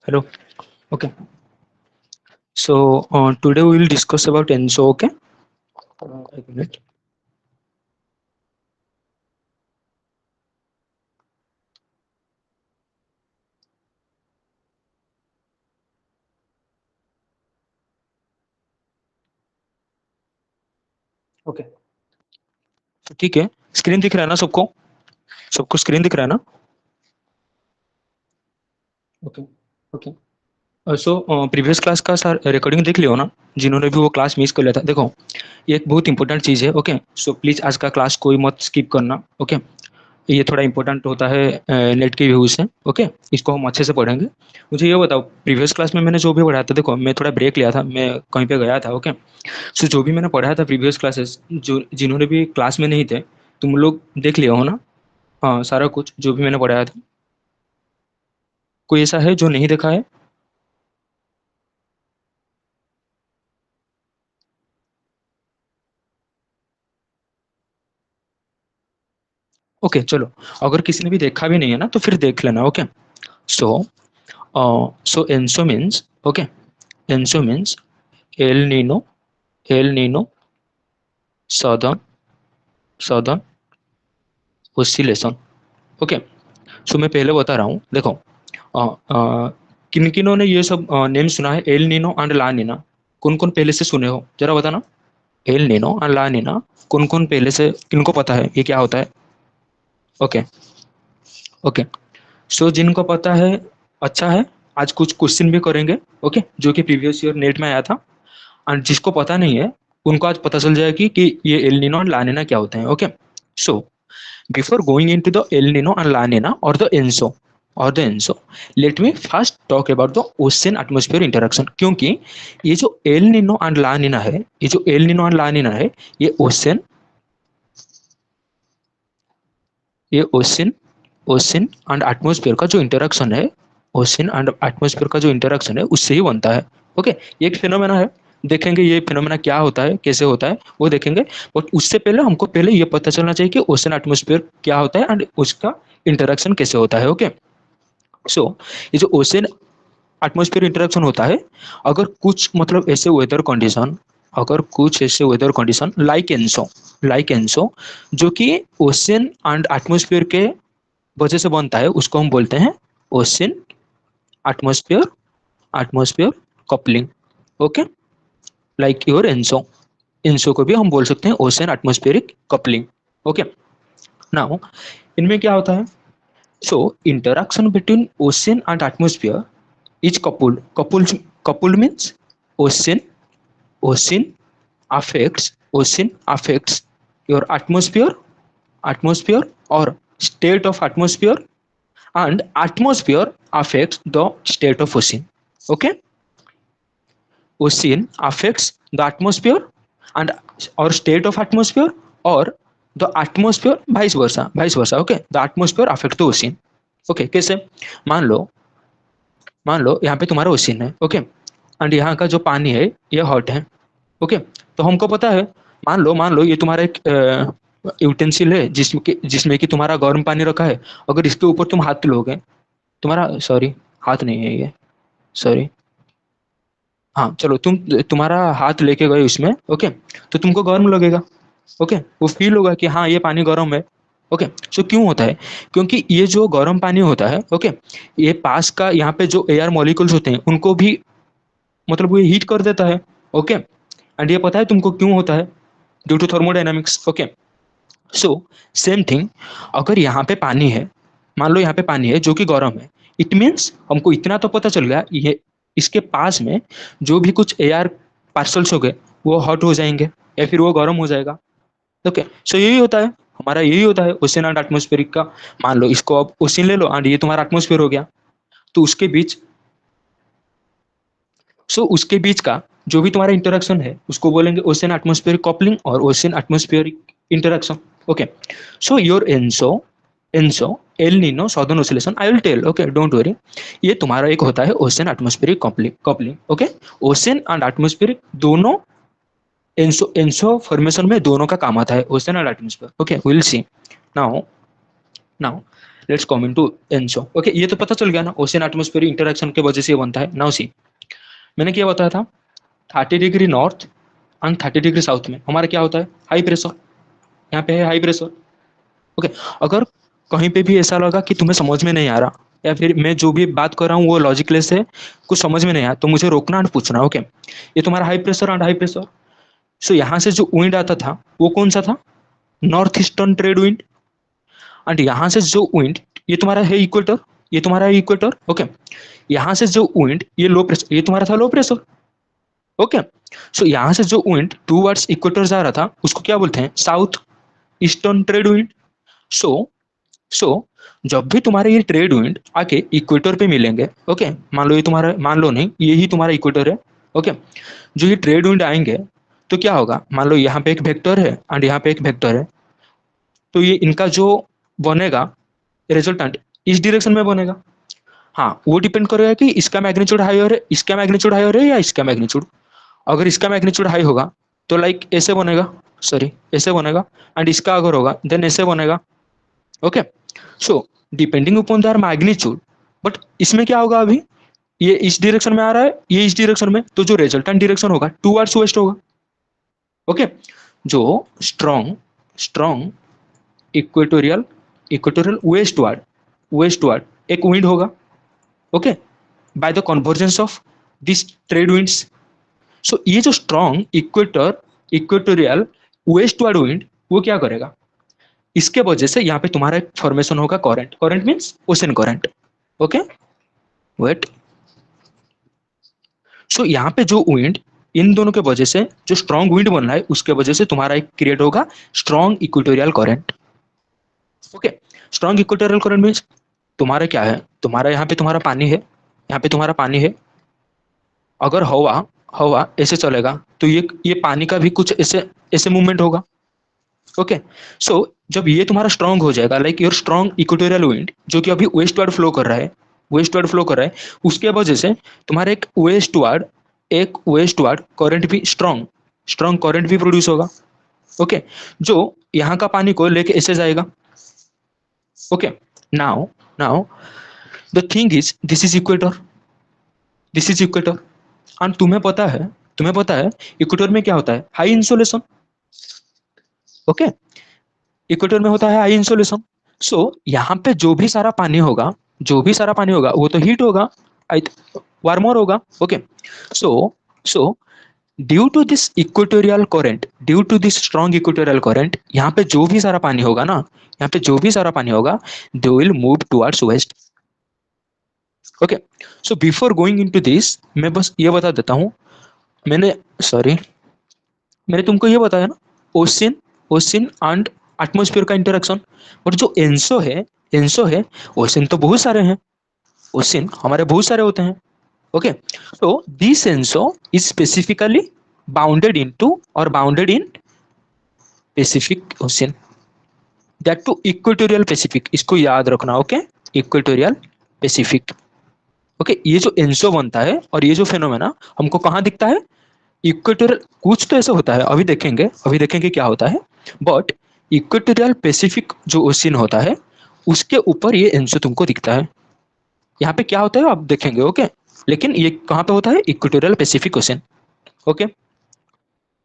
Hello. Okay. So today we will discuss about ENSO. Okay. A minute. Okay, तो ठीक है। Screen दिख रहा है ना सबको? सबको स्क्रीन दिख रहा है ना? Okay. Okay. So previous class का सर रिकॉर्डिंग देख लियो ना, जिन्होंने भी वो क्लास मिस कर लिया था। देखो, ये एक बहुत इंपॉर्टेंट चीज़ है। ओके, सो प्लीज़ आज का क्लास कोई मत स्किप करना। ओके, ये थोड़ा इंपॉर्टेंट होता है नेट के व्यू से। ओके, इसको हम अच्छे से पढ़ेंगे। मुझे ये बताओ, प्रीवियस क्लास में मैंने जो भी पढ़ाया था, देखो मैं थोड़ा ब्रेक लिया था, मैं कहीं पे गया था। ओके, सो जो भी मैंने पढ़ाया था प्रीवियस क्लासेस, जो जिन्होंने भी क्लास में नहीं थे, तुम लोग देख लिया हो ना? हाँ, सारा कुछ जो भी मैंने पढ़ाया था। कोई ऐसा है जो नहीं देखा है? ओके, चलो। अगर किसी ने भी देखा भी नहीं है ना, तो फिर देख लेना। Okay, so so ENSO means, okay, ENSO means El Nino, El Nino southern, southern oscillation. Okay, so मैं पहले बता रहा हूँ। देखो, किन किनों ने ये सब नेम सुना है, L Nino and La Neena? कौन कौन पहले से सुने हो, जरा बताना। L Nino and La Neena, कौन कौन पहले से, किनको पता है ये क्या होता है? ओके। ओके, सो जिनको पता है, अच्छा है। आज कुछ क्वेश्चन भी करेंगे। ओके, जो कि प्रीवियस ईयर नेट में आया था। एंड जिसको पता नहीं है, उनको आज पता चल जाएगी कि ये El Nino and La Nina क्या होते हैं। Okay, so before going into the El Nino and La Nina और the ENSO, let me first talk about the ocean atmosphere interaction. क्योंकि ये जो El Nino and La Nina है, ये जो El Nino and La Nina है, ये ocean, ये ओशन, ओशन एंड एटमॉस्फेयर का जो इंटरेक्शन है, ओशन एंड एटमॉस्फेयर का जो इंटरेक्शन है, उससे ही बनता है। ओके, ये एक फिनोमेना है। देखेंगे ये फिनोमेना क्या होता है, कैसे होता है, वो देखेंगे। बट उससे पहले हमको पहले ये पता चलना चाहिए कि ओशन एटमॉस्फेयर क्या होता है एंड उसका इंटरेक्शन कैसे होता है। ओके, सो ये जो ओशन एटमॉस्फेयर इंटरेक्शन होता है, अगर कुछ मतलब ऐसे वेदर कंडीशन, अगर कुछ ऐसे weather condition like ENSO, like ENSO, जो कि ओशन एंड एटमॉस्फेयर के वजह से बनता है, उसको हम बोलते हैं ocean atmosphere, atmosphere coupling. Okay, like your ENSO, ENSO को भी हम बोल सकते हैं ocean atmospheric coupling. Okay, now इनमें क्या होता है? So interaction between ocean and atmosphere is coupled means ocean, ocean ocean affects your atmosphere or state of atmosphere, and atmosphere affects the state of ocean. Okay, ocean affects the atmosphere and or state of atmosphere, or the atmosphere vice versa. Okay, the atmosphere affects the ocean. Okay, कैसे? मान लो, मान लो यहाँ पे तुम्हारा ocean है। Okay, and यहाँ का जो पानी है, ये हॉट है। ओके, तो हमको पता है, मान लो ये तुम्हारा एक यूटेंसिल है, जिसमें कि तुम्हारा गर्म पानी रखा है। अगर इसके ऊपर तुम हाथ लोगे, तुम्हारा, सॉरी, हाथ नहीं है ये, सॉरी, हाँ चलो, तुम्हारा हाथ लेके गए उसमें। ओके, तो तुमको गर्म लगेगा। ओके, वो फील होगा कि हाँ ये पानी गर्म है। ओके, सो क्यों होता है? क्योंकि ये जो गर्म पानी होता है, ओके, ये पास का यहाँ पे जो एयर मॉलिक्यूल्स होते हैं, उनको भी मतलब वो हीट कर देता है। ओके, एंड ये पता है तुमको क्यों होता है? Due to thermodynamics. Okay, so same thing, अगर यहाँ पे पानी है, मान लो यहाँ पे पानी है जो कि गर्म है, इट मीन्स हमको इतना तो पता चल गया, ये इसके पास में जो भी कुछ एयर पार्सल्स हो गए, वो हॉट हो जाएंगे या फिर वो गर्म हो जाएगा। ओके, सो यही होता है, हमारा यही होता है ओशन एंड एटमोस्फेरिक का। मान लो इसको अब ओशन ले लो, एंड ये तुम्हारा एटमोस्फेयर हो गया, तो उसके बीच, सो उसके बीच का जो भी तुम्हारा इंटरेक्शन है, उसको बोलेंगे ओशन एटमोस्फेरिक कपलिंग और ocean atmospheric interaction. Okay, so your ENSO, ENSO El Nino southern oscillation, I will tell. Okay, don't worry. ये तुम्हारा एक होता है ocean atmospheric coupling, coupling. Okay, ocean and atmospheric दोनों, एनसो एनसो फॉर्मेशन में दोनों का काम आता है, ocean and atmosphere. Okay, will see now, now let's come into ENSO. Okay, ये तो पता चल गया ना, ओशियन एटमॉस्फेयर इंटरेक्शन के वजह से ये बनता है। नाउ सी, मैंने क्या बताया था, 30 degree north and 30 degree south में हमारा क्या होता है, हाई प्रेशर। यहाँ पे है हाई प्रेशर। ओके, अगर कहीं पे भी ऐसा लगा कि तुम्हें समझ में नहीं आ रहा, या फिर मैं जो भी बात कर रहा हूँ वो लॉजिकलेस है, कुछ समझ में नहीं आया, तो मुझे रोकना एंड पूछना। ओके, ये तुम्हारा high pressure and high pressure. So यहाँ से जो विंड आता था वो कौन सा था, north eastern trade wind. And यहाँ से जो विंड, ये तुम्हारा है इक्वेटर, ये तुम्हारा है इक्वेटर। ओके, यहाँ से जो विंड, ये लो प्रेशर, ये तुम्हारा था लो प्रेशर। ओके, सो यहाँ से जो विंड टूवर्ड्स इक्वेटर जा रहा था उसको क्या बोलते हैं, साउथ ईस्टर्न ट्रेड विंड। सो सो जब भी तुम्हारे ये ट्रेड विंड आके इक्वेटर पे मिलेंगे, ओके, मान लो ये तुम्हारा, मान लो नहीं, ये ही तुम्हारा इक्वेटर है। ओके, जो ये ट्रेड विंड आएंगे तो क्या होगा, मान लो यहाँ पे एक वेक्टर है एंड यहाँ पे एक वेक्टर है, तो ये इनका जो बनेगा रिजल्टेंट इस डायरेक्शन में बनेगा। हाँ, वो डिपेंड करेगा कि इसका मैग्नीट्यूड हायर है, इसका मैग्नीट्यूड हायर है या इसका मैग्नीट्यूड। अगर इसका मैग्नीट्यूड हाई होगा तो लाइक ऐसे बनेगा, सॉरी ऐसे बनेगा, एंड इसका अगर होगा देन ऐसे बनेगा। Okay, so depending upon their magnitude, but इसमें क्या होगा, अभी ये इस डायरेक्शन में आ रहा है, ये इस डायरेक्शन में, तो जो रिजल्टेंट डायरेक्शन होगा टूवर्ड्स वेस्ट होगा। ओके, जो strong strong equatorial equatorial westward westward एक विंड होगा। Okay, by the convergence of this trade winds. So ये जो स्ट्रॉन्ग इक्वेटोरियल वेस्टवर्ड विंड, वो क्या करेगा, इसके वजह से यहाँ पे तुम्हारा एक फॉर्मेशन होगा current. Current means ocean current. Okay, wait, so यहाँ पे जो विंड, इन दोनों के वजह से जो स्ट्रॉन्ग विंड बन रहा है उसके वजह से तुम्हारा एक क्रिएट होगा strong equatorial current. Okay, strong equatorial current means तुम्हारा क्या है, तुम्हारा यहाँ पे तुम्हारा पानी है, यहाँ पे तुम्हारा पानी है, अगर हवा हवा ऐसे चलेगा तो ये पानी का भी कुछ ऐसे ऐसे मूवमेंट होगा। ओके, सो जब ये तुम्हारा स्ट्रॉन्ग हो जाएगा, like your strong equatorial wind जो कि अभी वेस्टवर्ड फ्लो कर रहा है, वेस्टवर्ड फ्लो कर रहा है, उसके वजह से तुम्हारा एक वेस्टवर्ड करंट भी स्ट्रॉन्ग स्ट्रॉन्ग करंट भी प्रोड्यूस होगा। ओके, जो यहाँ का पानी को लेके ऐसे जाएगा। Okay, now now the thing is this is equator and तुम्हें पता है इक्वेटर में क्या होता है, हाई इंसोलेशन। ओके, इक्वेटर में होता है हाई इंसोलेशन। सो यहाँ पे जो भी सारा पानी होगा वो तो हीट होगा, वार्मर होगा। Okay, so so due to this strong equatorial current, यहाँ पे जो भी सारा पानी होगा ना, यहाँ पे जो भी सारा पानी होगा, they will move towards waste. Okay, so before going into this, मैं बस ये बता देता हूँ, मैंने सॉरी मैंने तुमको ये बताया ना, ओशियन ओशियन एंड एटमॉस्फेयर का इंटरेक्शन। और जो एंसो है, ओशियन तो बहुत सारे हैं, ओशियन हमारे बहुत सारे होते हैं। ओके, तो this ENSO is specifically bounded in Pacific ocean, that too equatorial Pacific, इसको याद रखना। Okay, equatorial Pacific. ओके, ये जो एंसो बनता है और ये जो फेनोमेना हमको कहाँ दिखता है, इक्वेटोरियल, कुछ तो ऐसा होता है, अभी देखेंगे क्या होता है, बट इक्वेटोरियल पैसिफिक जो ओशियन होता है उसके ऊपर ये एंसो तुमको दिखता है। यहाँ पे क्या होता है आप देखेंगे। ओके, लेकिन ये कहाँ पे होता है, इक्वेटोरियल पैसिफिक ओशियन। ओके,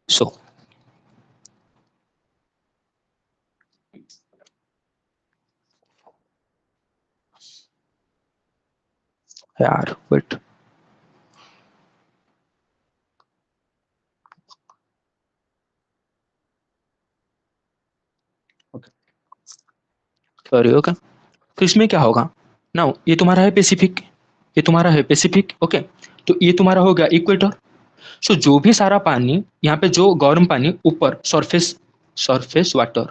सो यार वेट, सॉरी। ओके, तो इसमें क्या होगा, नाउ ये तुम्हारा है पैसिफिक, ये तुम्हारा है पैसिफिक। ओके, तो ये तुम्हारा हो गया इक्वेटर। सो जो भी सारा पानी यहाँ पे, जो गर्म पानी ऊपर सरफेस वाटर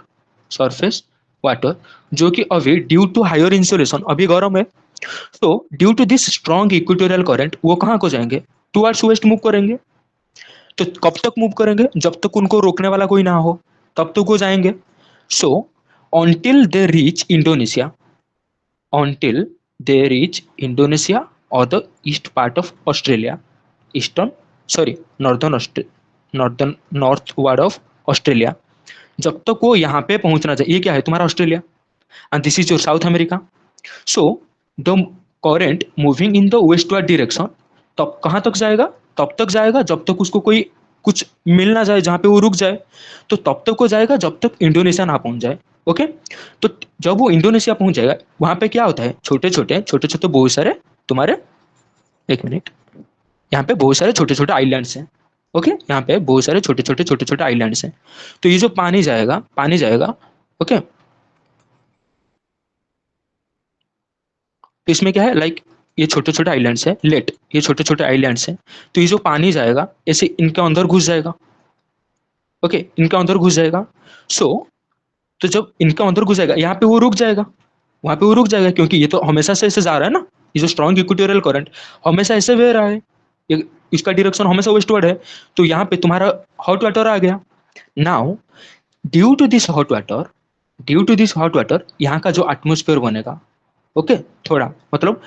सरफेस वाटर, जो कि अभी ड्यू टू हायर इंसुलेशन अभी गर्म है, तो due to this strong equatorial current वो कहाँ को जाएंगे, टुवर्ड्स वेस्ट मूव करेंगे। तो कब तक मूव करेंगे, जब तक उनको रोकने वाला कोई ना हो, तब तक वो जाएंगे। सो until they reach Indonesia, until they reach Indonesia or the east part of Australia, eastern sorry northern northward of Australia, जब तक वो यहाँ पे पहुंचना चाहिए, ये क्या है तुम्हारा Australia, and this is your South America. So the current moving in the westward direction तब कहाँ तक जाएगा, तब तक जाएगा जब तक उसको कोई कुछ मिल ना जाए जहाँ पे वो रुक जाए, तो तब तक वो जाएगा जब तक इंडोनेशिया ना पहुंच जाए। ओके, तो जब वो इंडोनेशिया पहुंच जाएगा वहां पे क्या होता है, छोटे छोटे छोटे छोटे बहुत सारे तुम्हारे, एक मिनट, यहाँ पे बहुत सारे छोटे छोटे आइलैंड्स हैं। ओके, यहाँ पे बहुत सारे छोटे छोटे आइलैंड्स हैं। तो ये जो पानी जाएगा, ओके, तो इसमें क्या है, लाइक ये छोटे छोटे आइलैंड्स है, लेट ये छोटे छोटे आइलैंड्स हैं। तो ये जो पानी जाएगा ऐसे इनके अंदर घुस जाएगा। ओके, इनके अंदर घुस जाएगा। सो तो जब इनका अंदर घुस जाएगा यहाँ पे वो रुक जाएगा, वहां पे वो रुक जाएगा, क्योंकि ये तो हमेशा से ऐसे जा रहा है ना, ये जो स्ट्रॉन्ग इक्वेटोरियल करंट हमेशा ऐसे बह रहा है, ये इसका डायरेक्शन हमेशा वेस्टवर्ड है। तो यहाँ पे तुम्हारा हॉट वाटर आ गया। Now due to this hot water, due to this hot water यहाँ का जो एटमोस्फेयर बनेगा, ओके, थोड़ा मतलब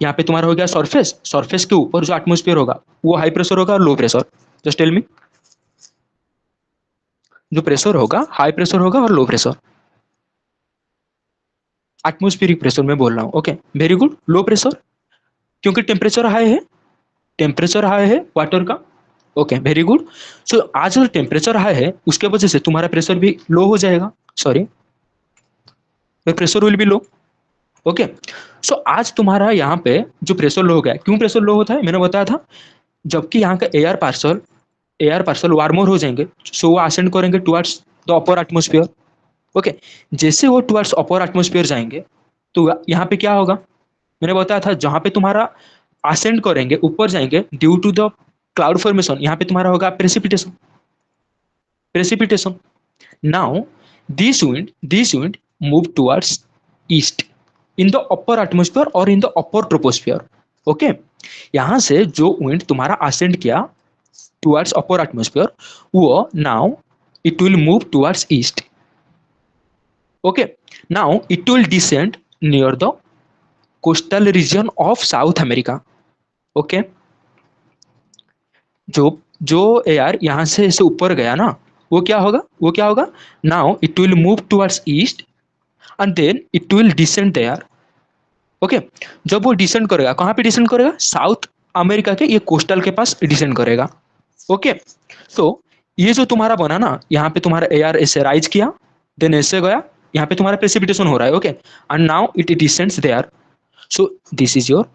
यहाँ पे तुम्हारा हो गया सरफेस, सरफेस के ऊपर जो एटमोस्फेयर होगा वो हाई प्रेशर होगा और low pressure. Just tell me, जो प्रेशर होगा हाई प्रेशर होगा और लो प्रेशर, एटमोस्फेरिक प्रेशर में बोल रहा हूँ। Okay, very good, low pressure, क्योंकि टेम्परेचर हाई है, टेम्परेचर हाई है वाटर का। Okay, very good. सो आज जो टेम्परेचर हाई है उसके वजह से तुम्हारा प्रेशर भी लो हो जाएगा, sorry, pressure will be low. Okay, so आज तुम्हारा यहाँ पे जो प्रेशर लो हो गया, क्यों प्रेशर लो होता है मैंने बताया था, जबकि यहाँ का एयर पार्सल वार्मर हो जाएंगे, सो वो असेंड करेंगे towards the upper atmosphere. Okay, जैसे वो टुवर्ड्स अपर एटमोस्फियर जाएंगे तो यहाँ पे क्या होगा, मैंने बताया था जहां पे तुम्हारा असेंड करेंगे ऊपर जाएंगे due to the cloud formation, यहाँ पे तुम्हारा होगा precipitation, precipitation. Now this wind move towards east in the upper atmosphere और in the upper troposphere. Okay, यहां से जो विंड तुम्हारा असेंड किया टुवर्ड्स अपर एटमोस्फियर, वो now it will move towards east. Okay, now it will descend near the coastal region of South America. Okay, जो जो air यहाँ से ऐसे ऊपर गया ना, वो क्या होगा, वो क्या होगा, now it will move towards east and then it will descend there. Okay, जब वो डिसेंड करेगा, कहाँ पे डिसेंड करेगा, साउथ अमेरिका के ये कोस्टल के पास डिसेंड करेगा। ओके, तो ये जो तुम्हारा बना ना, यहाँ पे तुम्हारा एयर ऐसे राइज किया, देन ऐसे गया, यहाँ पे तुम्हारा प्रेसिपिटेशन हो रहा है। Okay, and now it descends there. So this is your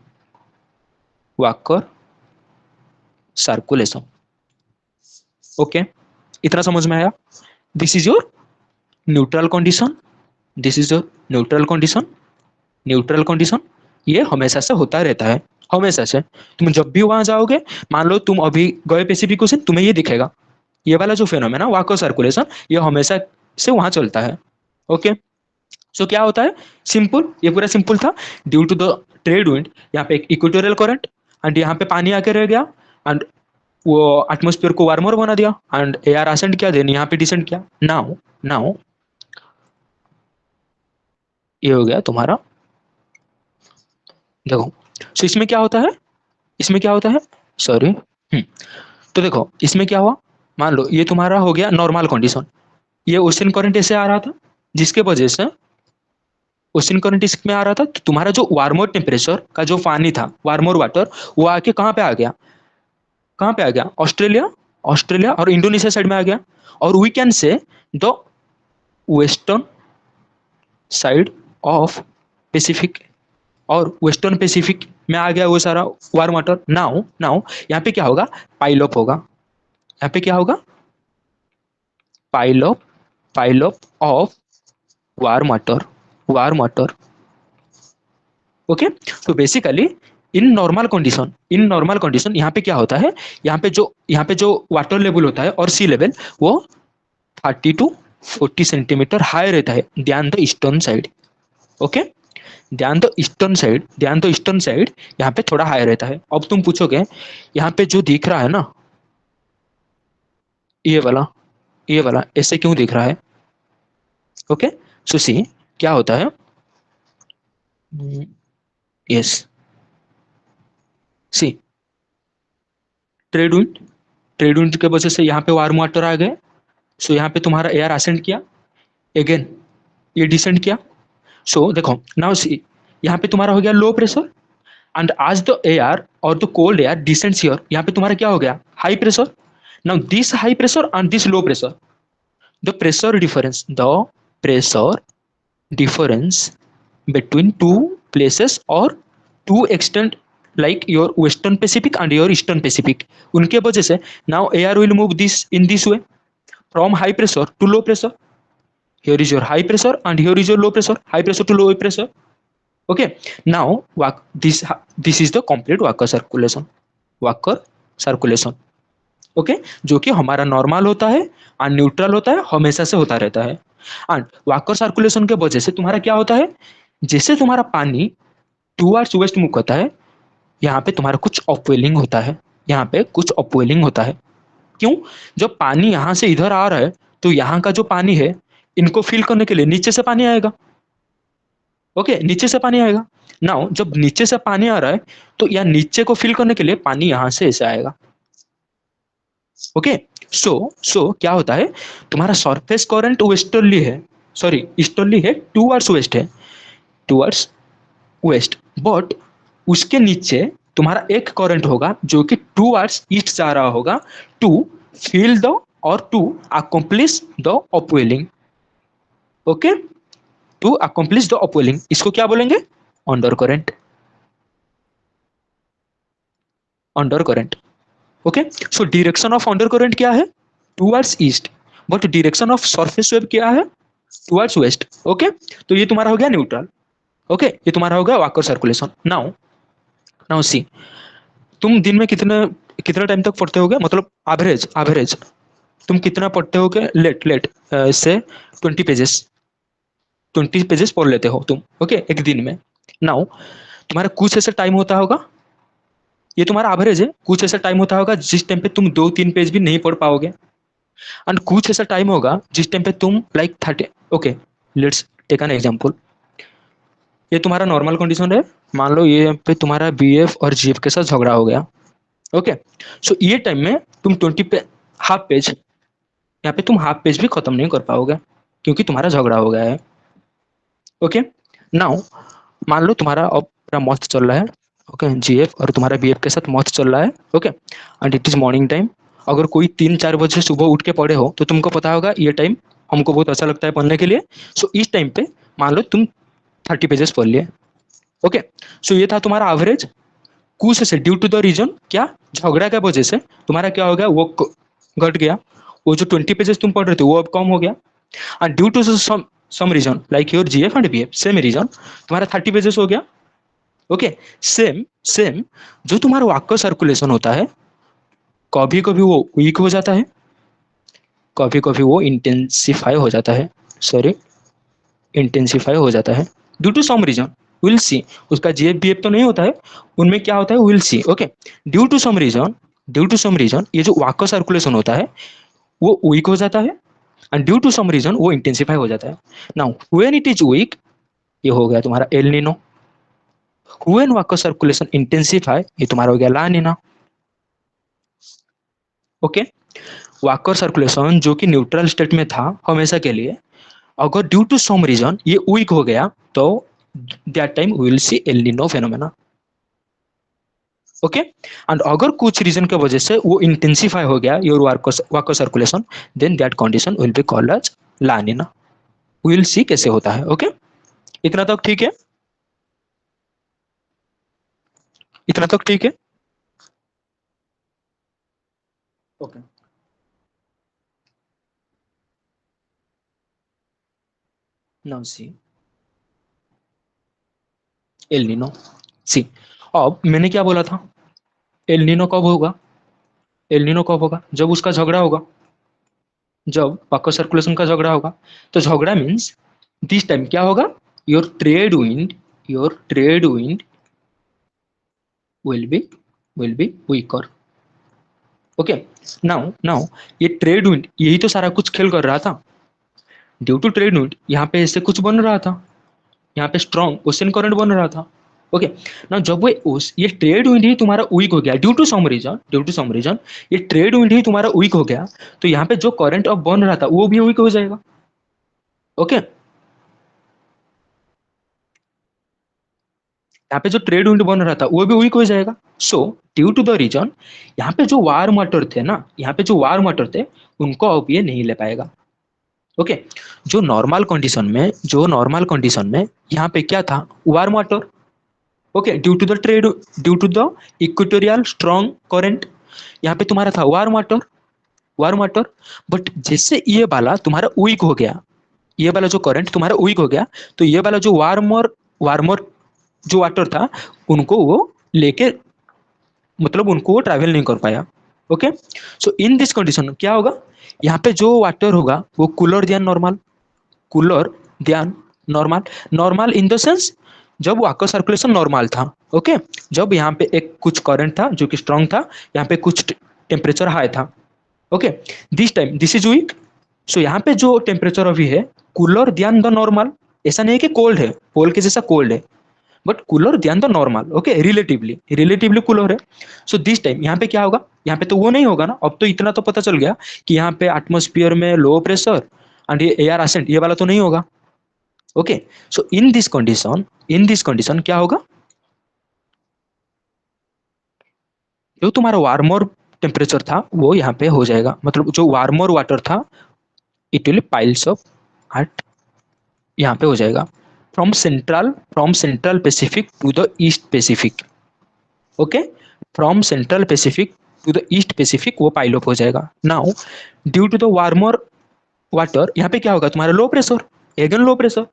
Walker circulation. Okay, इतना समझ में आया। This is your neutral condition, this is your neutral condition, neutral condition ये हमेशा से होता रहता है, हमेशा से। तुम जब भी वहां जाओगे, मान लो तुम अभी गए पैसिफिक ओशन, तुम्हें ये दिखेगा, ये वाला जो फेनोमेना वाकर सर्कुलेशन ये हमेशा से वहां चलता है। ओके, सो क्या होता है, सिंपल, ये पूरा सिंपल था। Due to the trade wind यहाँ पे एक इक्वेटोरियल करंट एंड यहाँ पे पानी आके रह गया एंड वो एटमोस्फियर को वार्मर बना दिया एंड एयर असेंड किया, देन यहाँ पे डिसेंड किया। नाउ नाउ ये हो गया तुम्हारा, देखो, सो इसमें क्या होता है, इसमें क्या होता है, सॉरी, तो देखो इसमें क्या हुआ, मान लो ये तुम्हारा हो गया नॉर्मल कंडीशन, ये ओशन करंट ऐसे आ रहा था, जिसके वजह से ओशन करंट इसमें आ रहा था, तो तुम्हारा जो वार्मर टेम्परेचर का जो पानी था, वार्मर वाटर, वो आके कहाँ पे आ गया, कहाँ पे आ गया, ऑस्ट्रेलिया, ऑस्ट्रेलिया और इंडोनेशिया साइड में आ गया। और we can say the western side of Pacific, और वेस्टर्न पैसिफिक में आ गया वो सारा वार्म वाटर। नाउ नाउ यहाँ पे क्या होगा, पाइल अप होगा, यहाँ पे क्या होगा, pile up, pile up of warm water, warm water. Okay, तो basically in normal condition, in normal condition यहाँ पे क्या होता है, यहाँ पे जो वाटर लेवल होता है और सी लेवल वो 30 to 40 सेंटीमीटर हाई रहता है ध्यान दो ईस्टर्न साइड। ओके, ध्यान दो ईस्टर्न साइड, ध्यान दो ईस्टर्न साइड यहाँ पे थोड़ा हाई रहता है। अब तुम पूछोगे यहाँ पे जो दिख रहा है ना, ये वाला, ये वाला ऐसे क्यों दिख रहा है। ओके, सो सी क्या होता है, यस, सी ट्रेड विंड, ट्रेड विंड के वजह से यहाँ पे वार्म वाटर आ गए, सो यहाँ पे तुम्हारा एयर असेंड किया, अगेन ये डिसेंड किया। सो देखो नाउ सी, यहाँ पे तुम्हारा हो गया लो प्रेशर, एंड आज द एयर और the cold air descends here, यहाँ पे तुम्हारा क्या हो गया high pressure. Now this high pressure and this low pressure, the pressure difference between two places or two extent like your western Pacific and your eastern Pacific, उनके वजह से now air will move this in this way from high pressure to low pressure. Here is your high pressure and here is your low pressure, high pressure to low pressure. Okay, now this is the complete Walker circulation. Walker circulation. Okay जो कि हमारा normal होता है और neutral होता है, हमेशा से होता रहता है. एंड वाकर सर्कुलेशन के वजह से तुम्हारा क्या होता है, जैसे तुम्हारा पानी टूवर्ड्स वेस्ट मूव करता है, यहाँ पे तुम्हारा कुछ अपवेलिंग होता है, यहाँ पे कुछ अपवेलिंग होता है. क्यों? जब पानी यहाँ से इधर आ रहा है तो यहाँ का जो पानी है इनको फिल करने के लिए नीचे से पानी आएगा. ओके नीचे से पानी आएगा. नाउ जब नीचे से पानी आ रहा है तो यहाँ नीचे को फिल करने के लिए पानी यहाँ से ऐसे आएगा. ओके सो क्या होता है, तुम्हारा सरफेस करंट वेस्टर्ली है, सॉरी ईस्टर्ली है, टूवर्ड्स वेस्ट है, टूवर्ड्स वेस्ट, बट उसके नीचे तुम्हारा एक करंट होगा जो कि टूवर्ड्स ईस्ट जा रहा होगा टू फिल द और to accomplish the upwelling. Okay to accomplish the upwelling, इसको क्या बोलेंगे, under current. Under current. Okay so direction of under current क्या है, towards east, but direction of surface wave क्या है, टूवर्ड्स वेस्ट. ओके तो ये तुम्हारा हो गया न्यूट्रल. ओके ये तुम्हारा हो गया walker circulation. Now now see, तुम दिन में कितने कितना टाइम तक पढ़ते होगे, मतलब एवरेज तुम कितना पढ़ते होगे, लेट से 20 पेजेस पढ़ लेते हो तुम. ओके एक दिन में. नाउ तुम्हारा कुछ ऐसा टाइम होता होगा, ये तुम्हारा एवरेज है, कुछ ऐसा टाइम होता होगा जिस टाइम पे तुम 2-3 पेज भी नहीं पढ़ पाओगे, एंड कुछ ऐसा टाइम होगा जिस टाइम पे तुम like 30. Okay let's take an example. ये तुम्हारा नॉर्मल कंडीशन है, मान लो ये पे तुम्हारा बीएफ और जीएफ के साथ झगड़ा हो गया. ओके सो ये टाइम में तुम 20 पे हाफ पेज, यहाँ पे तुम हाफ पेज भी खत्म नहीं कर पाओगे क्योंकि तुम्हारा झगड़ा हो गया है. ओके नाउ मान लो तुम्हारा अब पूरा मस्त चल रहा है. ओके जीएफ और तुम्हारा बीएफ के साथ मस्त चल रहा है. Okay and it is morning time. अगर कोई 3-4 बजे सुबह उठ के पढ़े हो तो तुमको पता होगा ये टाइम हमको बहुत अच्छा लगता है पढ़ने के लिए. सो इस टाइम पे मान लो तुम 30 पेजेस पढ़ लिए. ओके सो ये था तुम्हारा एवरेज. कुछ से ड्यू टू द रीजन क्या, झगड़ा के वजह से तुम्हारा क्या हो गया, वो घट गया, वो जो 20 पेजेस तुम पढ़ रहे थे वो अब कम हो गया. And due to some reason like your GF and BF, same reason तुम्हारा 30 पेजेस हो गया. ओके सेम जो तुम्हारा वाक्य सर्कुलेशन होता है, कभी कभी वो वीक हो जाता है, कभी कभी वो इंटेंसिफाई हो जाता है, सॉरी इंटेंसिफाई हो जाता है due to some reason. Will see, उसका जीएफ बीएफ तो नहीं होता है, उनमें क्या होता है will see. Okay due to some reason ये जो वाक्य सर्कुलेशन होता है वो वीक हो जाता है, and due to some reason वो इंटेंसिफाई हो जाता है. Now when it is weak, ये हो गया तुम्हारा El Nino. When Walker circulation intensify, ये तुम्हारा हो गया La Nina. Okay Walker circulation जो कि न्यूट्रल स्टेट में था हमेशा के लिए, अगर ड्यू टू सम रीजन ये वीक हो गया तो that time we will see El Nino phenomena. Okay and अगर कुछ रीजन के वजह से वो इंटेंसिफाई हो गया your Walker circulation, then that condition will be called as La Nina. We will see कैसे होता है. ओके इतना तक ठीक है, इतना तक ठीक है. Okay now see El Nino. See अब मैंने क्या बोला था, एल नीनो कब होगा, एल नीनो कब होगा, जब उसका झगड़ा होगा, जब वाक्य सर्कुलेशन का झगड़ा होगा. तो झगड़ा मीन्स दिस टाइम क्या होगा, your trade wind will be weaker. Okay now ये ट्रेड विंड यही तो सारा कुछ खेल कर रहा था. ड्यू टू ट्रेड विंड यहाँ पे ऐसे कुछ बन रहा था, यहाँ पे स्ट्रॉन्ग ओशन करंट बन रहा था. ओके ना जब ये ट्रेड विंड ही तुम्हारा वीक हो गया ड्यू टू सम रीजन, ये ट्रेड विंड ही तुम्हारा वीक हो गया तो यहाँ पे जो करंट अब बन रहा था वो भी वीक हो जाएगा. ओके यहाँ पे जो ट्रेड विंड बन रहा था वो भी वीक हो जाएगा। So due to the reason, यहाँ पे जो वार्म वाटर थे ना, यहाँ पे जो वार्म वाटर थे उनको अब ये नहीं ले पाएगा। ओके, जो नॉर्मल कंडीशन में यहाँ पे क्या था, warm water. Okay, due to the equatorial strong current, यहाँ पे तुम्हारा था वार्म वाटर। बट जैसे ये वाला तुम्हारा वीक हो गया, ये वाला जो करंट तुम्हारा वीक हो गया, तो ये वाला जो वार्मर जो वाटर था उनको वो लेके, मतलब उनको वो ट्रैवल नहीं कर पाया। Okay, so in this condition क्या होगा, यहाँ पे जो वाटर होगा वो कूलर ध्यान नॉर्मल, कूलर ध्यान normal, normal in the sense जब वाटर सर्कुलेशन नॉर्मल था। ओके, जब यहाँ पे एक कुछ करंट था जो कि स्ट्रांग था, यहाँ पे कुछ टेम्परेचर हाई था। Okay, this time this is weak. So यहाँ पे जो टेम्परेचर अभी है कूलर ध्यान द नॉर्मल, ऐसा नहीं है कि कोल्ड है, पोल के जैसा कोल्ड है, बट कूलर ध्यान the normal. Okay, relatively cooler है। सो दिस टाइम यहाँ पे क्या होगा, यहाँ पे तो वो नहीं होगा ना। अब तो इतना तो पता चल गया कि यहाँ पे एटमोस्फियर में लो प्रेशर एंड ये एयर असेंट, ये वाला तो नहीं होगा। Okay, so in this condition क्या होगा, जो तुम्हारा वार्मर टेम्परेचर था वो यहाँ पे हो जाएगा, मतलब जो वार्मर वाटर था it will piles up at, यहाँ पे हो जाएगा from central Pacific to the east Pacific. Okay, from central Pacific to the east Pacific वो पाइल अप हो जाएगा। Now due to the warmer water यहाँ पे क्या होगा, तुम्हारा लो प्रेशर, एगन लो प्रेशर,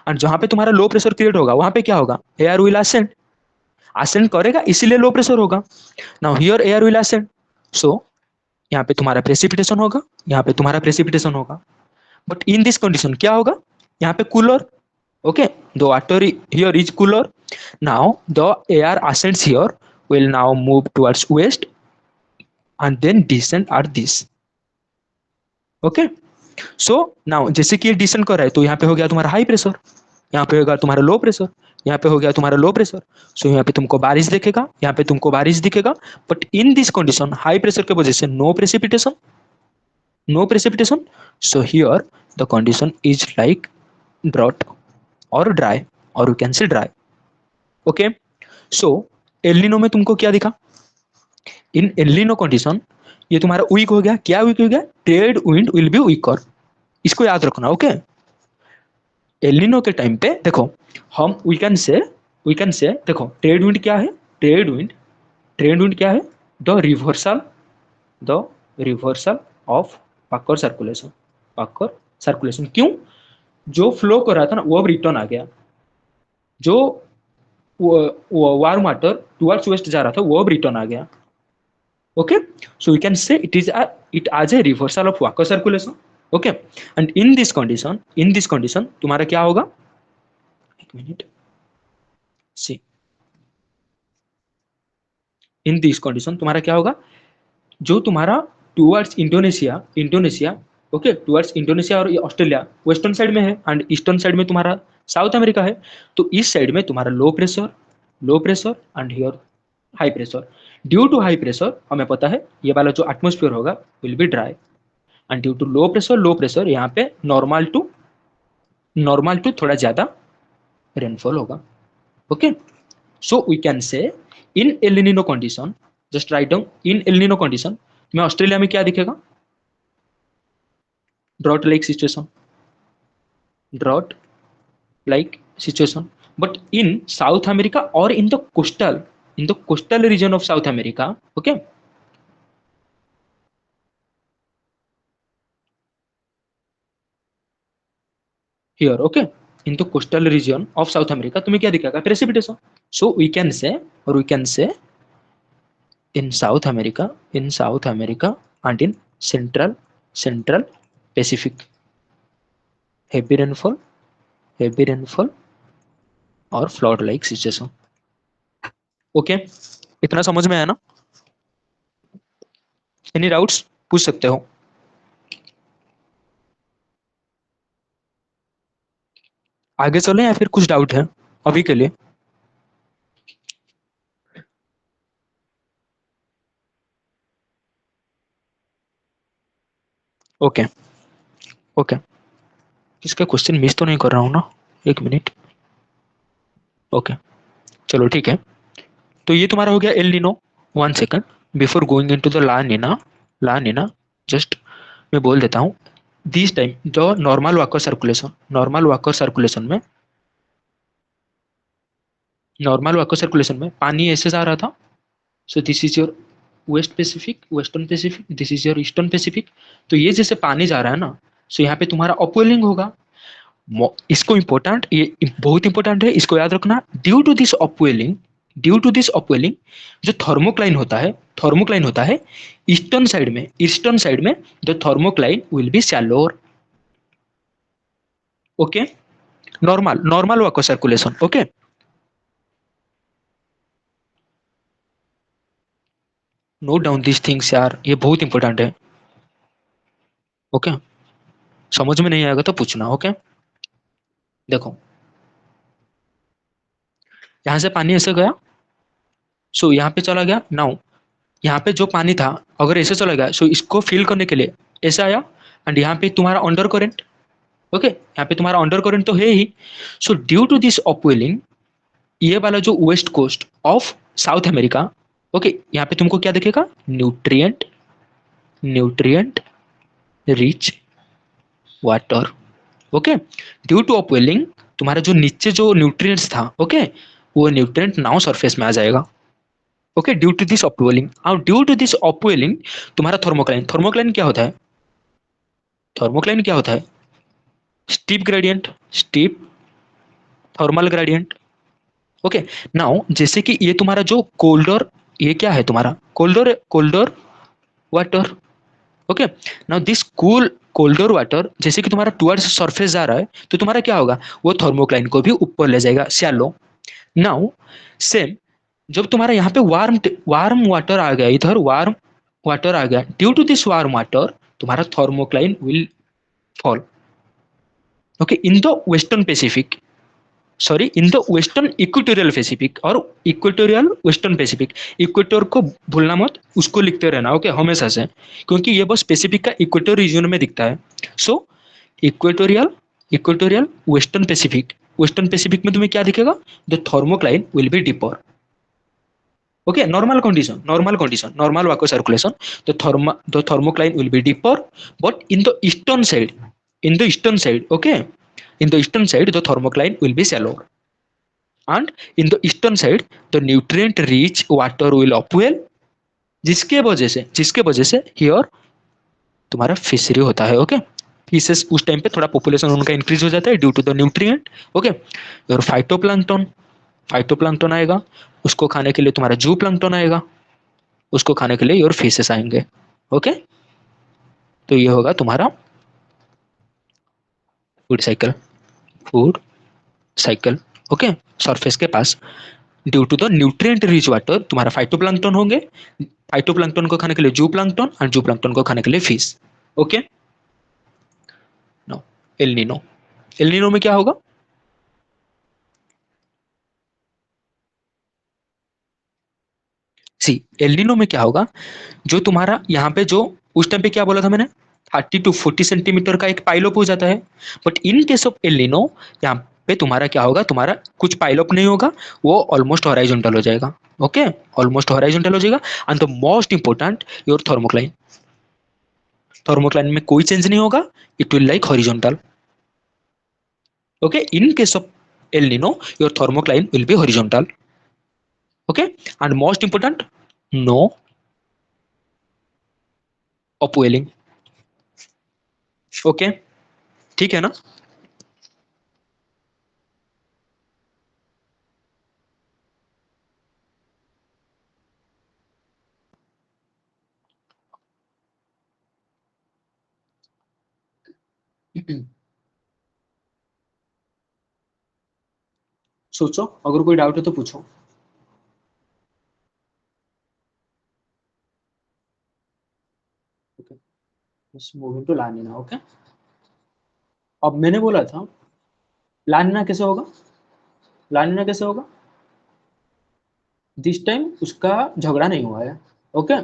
और जहाँ पे तुम्हारा लो प्रेशर क्रिएट होगा वहां पे क्या होगा, एयर विल असेंड, असेंड करेगा इसीलिए लो प्रेशर होगा। Now here air will ascend, so यहाँ पे तुम्हारा प्रेसिपिटेशन होगा, यहाँ पे तुम्हारा प्रेसिपिटेशन होगा। बट इन दिस कंडीशन क्या होगा, यहाँ पे cooler. Okay, the water here is cooler. Now the air ascends here will now move towards west and then descend at this। Okay, so now जैसे कि ये डिसेंड कर रहा है तो यहाँ पे हो गया तुम्हारा हाई प्रेशर, यहाँ पे होगा तुम्हारा लो प्रेशर, यहाँ पे हो गया तुम्हारा लो प्रेशर। सो यहाँ पे तुमको बारिश दिखेगा, यहाँ पे तुमको बारिश दिखेगा। But in this condition high pressure के वजह से no precipitation. So here the condition is like drought और ड्राई, और you can say dry. Okay, so El Nino में तुमको क्या दिखा, इन एलिनो कंडीशन ये तुम्हारा वीक हो गया। क्या वीक हो गया, trade wind will be weaker, इसको याद रखना। ओके, एलिनो के टाइम पे देखो हम वी कैन से देखो ट्रेड विंड क्या है, ट्रेड विंड क्या है, द रिवर्सल ऑफ पाकर सर्कुलेशन। क्यों, जो फ्लो कर रहा था ना वो अब रिटर्न आ गया, जो वार्म वाटर टुवर्ड्स वेस्ट जा रहा था वो अब रिटर्न आ गया। Okay, so we can say it आज a reversal of Walker circulation. Okay, and in this condition तुम्हारा क्या होगा, एक minute, see, in this condition तुम्हारा क्या होगा, जो तुम्हारा towards Indonesia, okay, towards Indonesia और ऑस्ट्रेलिया वेस्टर्न साइड में है एंड ईस्टर्न साइड में तुम्हारा साउथ अमेरिका है। तो इस साइड में तुम्हारा low pressure and here high pressure. Due to high pressure हमें पता है ये वाला जो एटमोस्फियर होगा will be dry, and due to low pressure यहाँ पे नॉर्मल टू थोड़ा ज्यादा रेनफॉल होगा। Okay, so we can say in El Nino condition, just write down in El Nino condition में ऑस्ट्रेलिया में क्या दिखेगा, drought like situation, drought like situation. But in South America और in the coastal region of South America, okay, here, okay, in the coastal region of South America तुम्हें क्या दिखेगा, precipitation. So we can say in South America and in central Pacific, heavy rainfall और flood like situation. Okay, इतना समझ में आया ना, any doubts पूछ सकते हो। आगे चलें या फिर कुछ डाउट है अभी के लिए। ओके, ओके, इसका क्वेश्चन मिस तो नहीं कर रहा हूँ ना, एक मिनट। ओके, चलो ठीक है, तो ये तुम्हारा हो गया El Nino. One second, before going into the La Nina, La Nina, just मैं बोल देता हूँ, this time the normal Walker circulation, normal Walker circulation में, नॉर्मल वाकर सर्कुलेशन में पानी ऐसे जा रहा था। So this is your west Pacific, western Pacific, this is your eastern Pacific. तो ये जैसे पानी जा रहा है ना, सो यहाँ पे तुम्हारा अपवेलिंग होगा। इसको इंपॉर्टेंट, ये बहुत इंपॉर्टेंट है, इसको याद रखना। Due to this upwelling, due to this upwelling, जो थर्मोक्लाइन होता है, थर्मोक्लाइन होता है ईस्टर्न साइड में, ईस्टर्न साइड में the thermocline will be shallower. Okay, normal, normal Walker circulation. Okay, note down this things यार, ये बहुत इंपॉर्टेंट है। ओके, समझ में नहीं आएगा तो पूछना। ओके, देखो, यहाँ से पानी ऐसे गया, सो यहाँ पे चला गया। नाउ यहाँ पे जो पानी था, अगर ऐसे चला गया, सो इसको फिल करने के लिए ऐसा आया, एंड यहाँ पे तुम्हारा अंडर करेंट। ओके, यहाँ पे तुम्हारा अंडर करेंट तो है ही। So due to this upwelling, ये वाला जो west coast of South America, okay, यहाँ पे तुमको क्या दिखेगा? Nutrient, nutrient rich water. Okay, due to upwelling, तुम्हारा जो नीचे जो न्यूट्रिएंट्स था, ओके, वो न्यूट्रिएंट नाउ सरफेस में आ जाएगा। Okay, due to this upwelling, और ड्यू टू दिस अपवेलिंग तुम्हारा थर्मोक्लाइन, थर्मोक्लाइन क्या होता है? थर्मोक्लाइन क्या होता है? Steep gradient, steep thermal gradient. Okay, now जैसे कि ये तुम्हारा जो कोल्डर, ये क्या है तुम्हारा? Colder, colder water. Okay, now this cool colder water जैसे कि तुम्हारा टुवर्ड्स सरफेस जा रहा है, तो तुम्हारा क्या होगा? वो थर्मोक्लाइन को भी ऊपर ले जाएगा, शैलो। नाउ सेम, जब तुम्हारा यहाँ पे वार्म, वार्म वाटर आ गया, इधर वार्म वाटर आ गया, due to this warm water तुम्हारा thermocline will fall. Okay, in the western Pacific, sorry, in the western equatorial Pacific और इक्वेटोरियल वेस्टर्न पैसिफिक। इक्वेटर को भूलना मत, उसको लिखते रहना। ओके, हमेशा से, क्योंकि ये बस पैसिफिक का इक्वेटर रीजन में दिखता है। So equatorial, equatorial western Pacific, western Pacific में तुम्हें क्या दिखेगा? The thermocline will be deeper. Okay, normal condition, normal condition, normal Walker circulation, the thermocline will be deeper, but in the eastern side, in the eastern side, okay, in the eastern side the thermocline will be shallower, and in the eastern side the nutrient rich water will upwell, जिसके वजह से here तुम्हारा fishery होता है। Okay, fishes उस time पे थोड़ा population उनका इंक्रीज हो जाता है due to the nutrient. Okay, और फाइटोप्लैंक्टन, फाइटोप्लैंक्टन आएगा, उसको खाने के लिए तुम्हारा जू प्लैंक्टन आएगा, उसको खाने के लिए योर फिशेस आएंगे। ओके, तो ये होगा तुम्हारा food cycle, food cycle. Okay, surface के पास due to the nutrient rich water तुम्हारा फाइटोप्लैंक्टन होंगे, फाइटोप्लैंक्टन को खाने के लिए जू प्लैंक्टन, और जू प्लैंक्टन को खाने के लिए fish. Okay, no, El Nino, El Nino में क्या होगा? सी, एल नीनो में क्या होगा? जो तुम्हारा यहाँ पे जो उस टाइम पे क्या बोला था मैंने, 30 to 40 सेंटीमीटर का एक पाइलअप हो जाता है। But in case of El Nino, यहाँ पे तुम्हारा क्या होगा? तुम्हारा कुछ पाइलअप नहीं होगा, वो ऑलमोस्ट हॉराइजॉन्टल हो जाएगा। ओके, ऑलमोस्ट हॉराइजॉन्टल हो जाएगा। And the most important, your thermocline, thermocline में कोई चेंज नहीं होगा, it will like horizontal. Okay, in case of El Nino your thermocline will be horizontal. Okay, and most important, no upwelling. Okay, ठीक है ना? सोचो, अगर कोई डाउट है तो पूछो। ओके, बस मूविंग टू लानिना। ओके, अब मैंने बोला था लानिना कैसे होगा, लानिना कैसे होगा? दिस टाइम उसका झगड़ा नहीं हुआ है। ओके,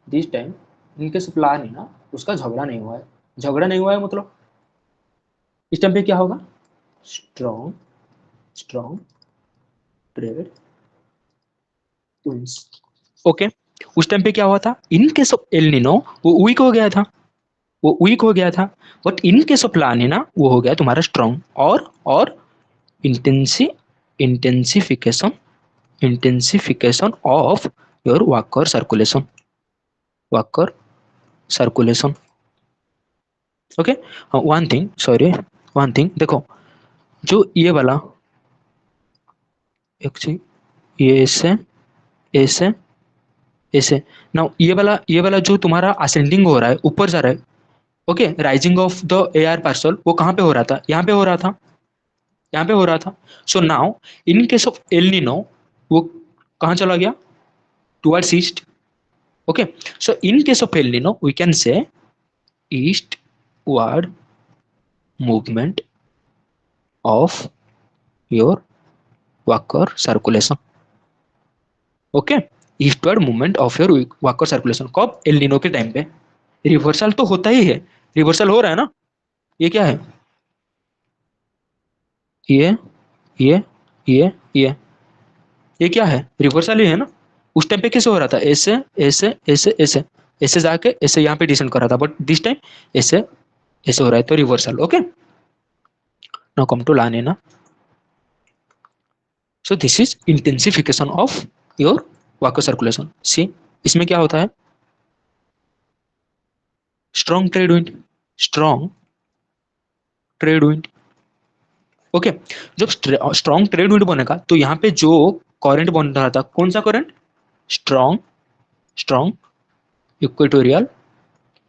दिस टाइम इनके सब लानिना, उसका झगड़ा नहीं हुआ है। झगड़ा नहीं हुआ है मतलब इस टाइम पे क्या होगा? Strong, strong trade winds. Okay, उस टाइम पे क्या हुआ था, इन केस ऑफ एल नीनो वो वीक हो गया था, वो वीक हो गया था, but in case of La Neena वो हो गया तुम्हारा स्ट्रॉन्ग। और intensification intensification of your Walker circulation. Okay, one thing, sorry, one thing देखो, जो ये वाला एक ये ऐसे ऐसे ना, ये वाला जो तुम्हारा असेंडिंग हो रहा है, ऊपर जा रहा है, okay, rising of the air parcel, वो कहाँ पे हो रहा था, यहाँ पे हो रहा था, यहाँ पे हो रहा था। So now in case of El Nino वो कहाँ चला गया, towards east. Okay, so in case of El Nino we can say eastward movement of your Walker circulation. Okay, eastward movement of your Walker circulation कब, El Nino के time पे। Reversal तो होता ही है, रिवर्सल हो रहा है ना, ये क्या है, ये ये ये ये ये क्या है, रिवर्सल ही है ना। उस टाइम पे कैसे हो रहा था, ऐसे ऐसे ऐसे ऐसे ऐसे जाके ऐसे यहाँ पे डिसेंड कर रहा था, बट दिस टाइम ऐसे ऐसे हो रहा है, तो reversal. Okay, now come to लाने ना। So this is intensification of your Walker circulation. See, इसमें क्या होता है, strong trade wind, strong trade wind. Okay, जब स्ट्रॉन्ग ट्रेड विंड बनेगा तो यहाँ पे जो करंट बन रहा था, कौन सा current, strong strong equatorial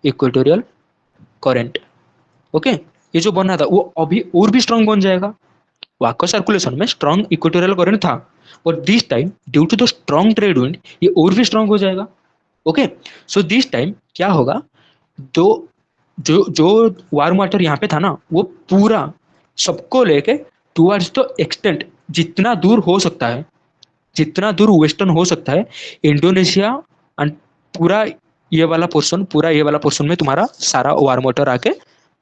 equatorial current. Okay, ये जो बन रहा था वो अभी और भी स्ट्रॉन्ग बन जाएगा। वाकर सर्कुलेशन में स्ट्रॉन्ग इक्वेटोरियल करंट था, और this time due to the strong trade wind ये और भी स्ट्रॉन्ग हो जाएगा। ओके, सो दिस टाइम क्या होगा, तो जो जो वार्म वाटर यहाँ पे था ना, वो पूरा सबको लेके टुवर्ड्स द एक्सटेंट, जितना दूर हो सकता है, जितना दूर वेस्टर्न हो सकता है, इंडोनेशिया एंड पूरा ये वाला पोर्शन में तुम्हारा सारा वार्म वाटर आके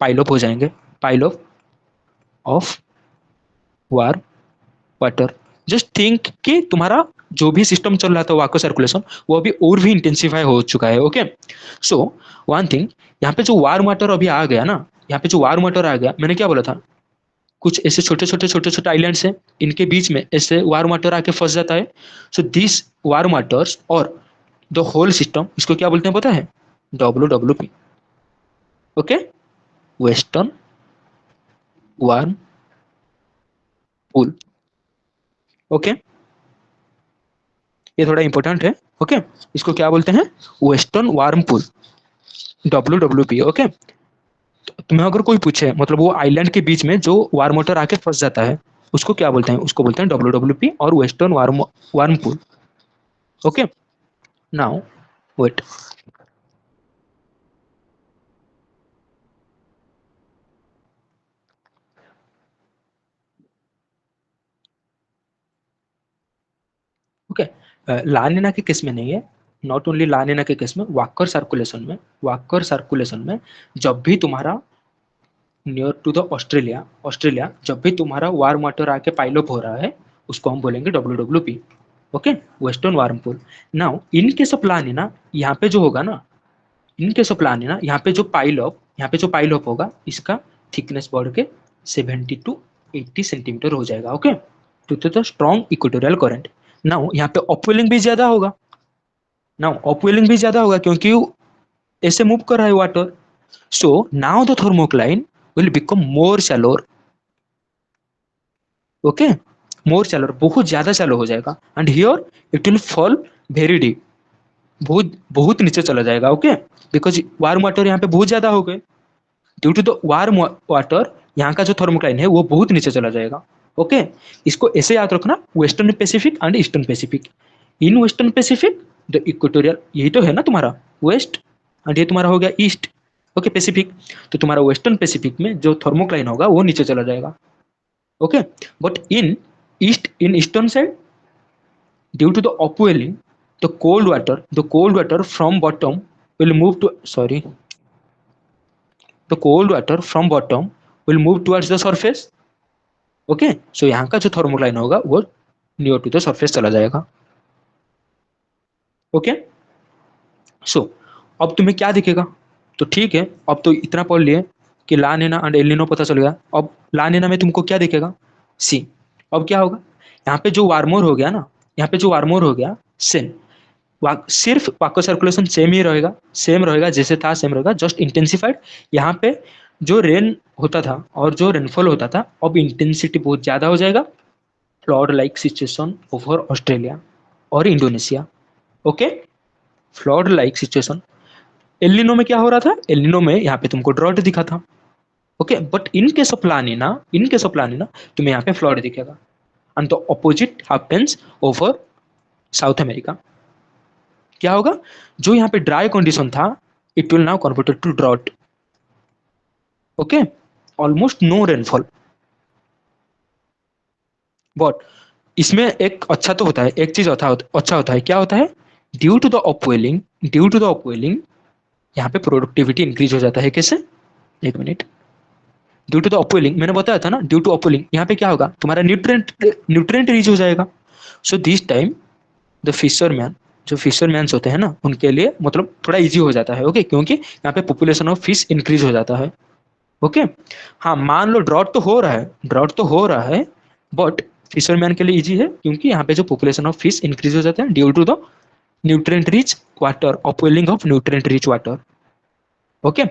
पाइल अप हो जाएंगे, pile up of warm water. Just think कि तुम्हारा जो भी सिस्टम चल रहा था वाकर सर्कुलेशन, वो अभी और भी इंटेंसिफाई हो चुका है। ओके, सो वन थिंग, यहाँ पे जो वार्म वाटर अभी आ गया ना, यहाँ पे जो वार्म वाटर आ गया, मैंने क्या बोला था, कुछ ऐसे छोटे छोटे आइलैंड्स हैं, इनके बीच में ऐसे वार्म वाटर आके फंस जाता है। सो दिस वार्म वाटर्स और द होल सिस्टम, इसको क्या बोलते हैं पता है, WWP। Okay, western warm pool. Okay, ये थोड़ा इंपॉर्टेंट है। ओके, इसको क्या बोलते हैं, western warm pool, WWP। Okay, तुम्हें अगर कोई पूछे, मतलब वो आइलैंड के बीच में जो वार्म वाटर आके फंस जाता है, उसको क्या बोलते हैं, उसको बोलते हैं WWP और western warm warm pool. Okay, now wait, okay, La Nina के केस में नहीं है, नॉट ओनली लानिना के केस में, वाकर सर्कुलेशन में जब भी तुम्हारा near to the Australia Australia जब भी तुम्हारा वार्म वाटर आके पाइल अप हो रहा है, उसको हम बोलेंगे WWP। Okay, western warm pool. Now in case of La Nina, यहाँ पे जो होगा ना, इन केस ऑफ लानिना, यहाँ पे जो पाइल अप होगा, इसका थिकनेस बढ़ के 70 टू 80 सेंटीमीटर हो जाएगा। Okay, to the strong equatorial current. Now यहाँ पे अपवेलिंग भी ज्यादा होगा, क्योंकि ऐसे मूव कर रहा है water. So now the thermocline will become more shallower. Okay, more shallower, बहुत ज्यादा शैलो हो जाएगा, and here it will fall very deep, बहुत बहुत नीचे चला जाएगा। ओके, बिकॉज वार्म वाटर यहाँ पे बहुत ज्यादा हो गए, due to the warm water यहाँ का जो थर्मोक्लाइन है वो बहुत नीचे चला जाएगा। ओके, इसको ऐसे याद रखना, western Pacific and eastern Pacific. In western Pacific the equatorial, यही तो है ना तुम्हारा वेस्ट, एंड ये तुम्हारा हो गया ईस्ट। ओके, पैसिफिक, तो तुम्हारा वेस्टर्न पैसिफिक में जो थर्मोक्लाइन होगा वो नीचे चला जाएगा। Okay, but in eastern side, due to the upwelling, the cold water from bottom will move to sorry the cold water from bottom will move towards the surface. Okay, so यहाँ का जो thermocline होगा वो near to the surface चला जाएगा। Okay, सो अब तुम्हें क्या दिखेगा? तो ठीक है, अब तो इतना पढ़ लिए कि ला नीना एंड एल नीनो पता चल गया। अब ला नीना में तुमको क्या दिखेगा? सी। अब क्या होगा? यहाँ पे जो वार्मोर हो गया ना, यहाँ पे जो वार्मोर हो गया, सेम सिर्फ वाक्य सर्कुलेशन सेम ही रहेगा, सेम रहेगा जैसे था, सेम रहेगा, जस्ट इंटेंसिफाइड। यहाँ पे जो रेन होता था और जो रेनफॉल होता था, अब इंटेंसिटी बहुत ज्यादा हो जाएगा। Flood like situation over Australia और Indonesia. Okay, flood like situation. El Nino में क्या हो रहा था? एलिनो में यहाँ पे तुमको ड्रॉट दिखा था। Okay, but in case of La Nina, in case of La Nina तुम्हें यहाँ पे फ्लड दिखेगा। And the opposite happens over South America. क्या होगा? जो यहाँ पे ड्राई कंडीशन था, it will now converted to drought. Okay, almost no rainfall. But इसमें एक अच्छा तो होता है, एक चीज अच्छा होता है। क्या होता है? Due to the upwelling, due to the upwelling यहाँ पे प्रोडक्टिविटी इंक्रीज हो जाता है। कैसे? एक मिनट। ड्यू टू द अपवेलिंग, मैंने बताया था ना, ड्यू टू अपवेलिंग यहाँ पे क्या होगा? तुम्हारा न्यूट्रिएंट न्यूट्रिएंट रीच हो जाएगा। So this time the fisherman, जो फिशरमैन्स होते हैं ना, उनके लिए मतलब थोड़ा इजी हो जाता है। ओके, क्योंकि यहाँ पे पॉपुलेशन ऑफ फिश इंक्रीज हो जाता है। ओके, हाँ मान लो ड्रॉट तो हो रहा है, ड्रॉट तो हो रहा है, बट फिशरमैन के लिए इजी है, क्योंकि यहाँ पे जो पॉपुलेशन ऑफ फिश इंक्रीज हो जाता है due to the nutrient rich water, upwelling of nutrient rich water. Okay,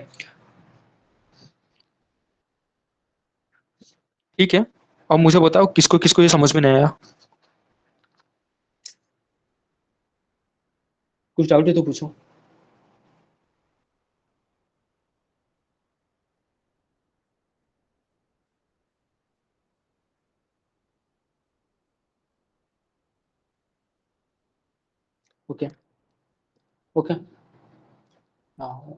ठीक है। अब मुझे बताओ किसको किसको ये समझ में नहीं आया? कुछ डाउट है तो पूछो। ओके, ओके, हाँ,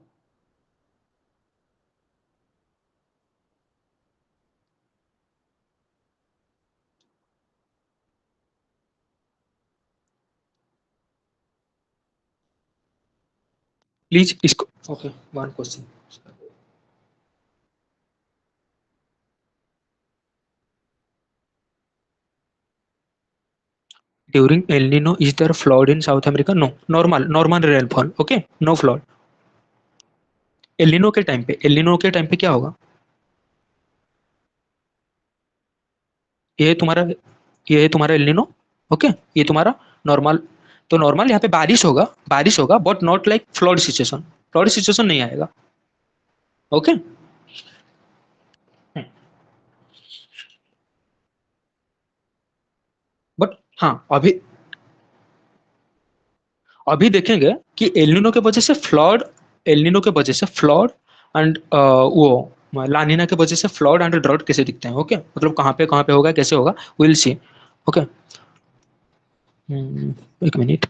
प्लीज इसको। Okay, one question. During El Nino, is there flood in South America? No, normal rainfall. Okay, no flood. एलिनो के टाइम पे, एलिनो के टाइम पे क्या होगा? ये तुम्हारा, ये है तुम्हारा एलिनो। ओके, ये तुम्हारा नॉर्मल। तो नॉर्मल यहाँ पे बारिश होगा, but not like flood situation. Flood situation नहीं आएगा। ओके, बट हाँ, अभी देखेंगे कि एलिनो के वजह से फ्लड, एलिनो के वजह से फ्लड एंड वो लानिना के वजह से फ्लड एंड ड्रॉट कैसे दिखते हैं। ओके, मतलब कहाँ पे होगा, कैसे होगा, विल सी। ओके, एक मिनट।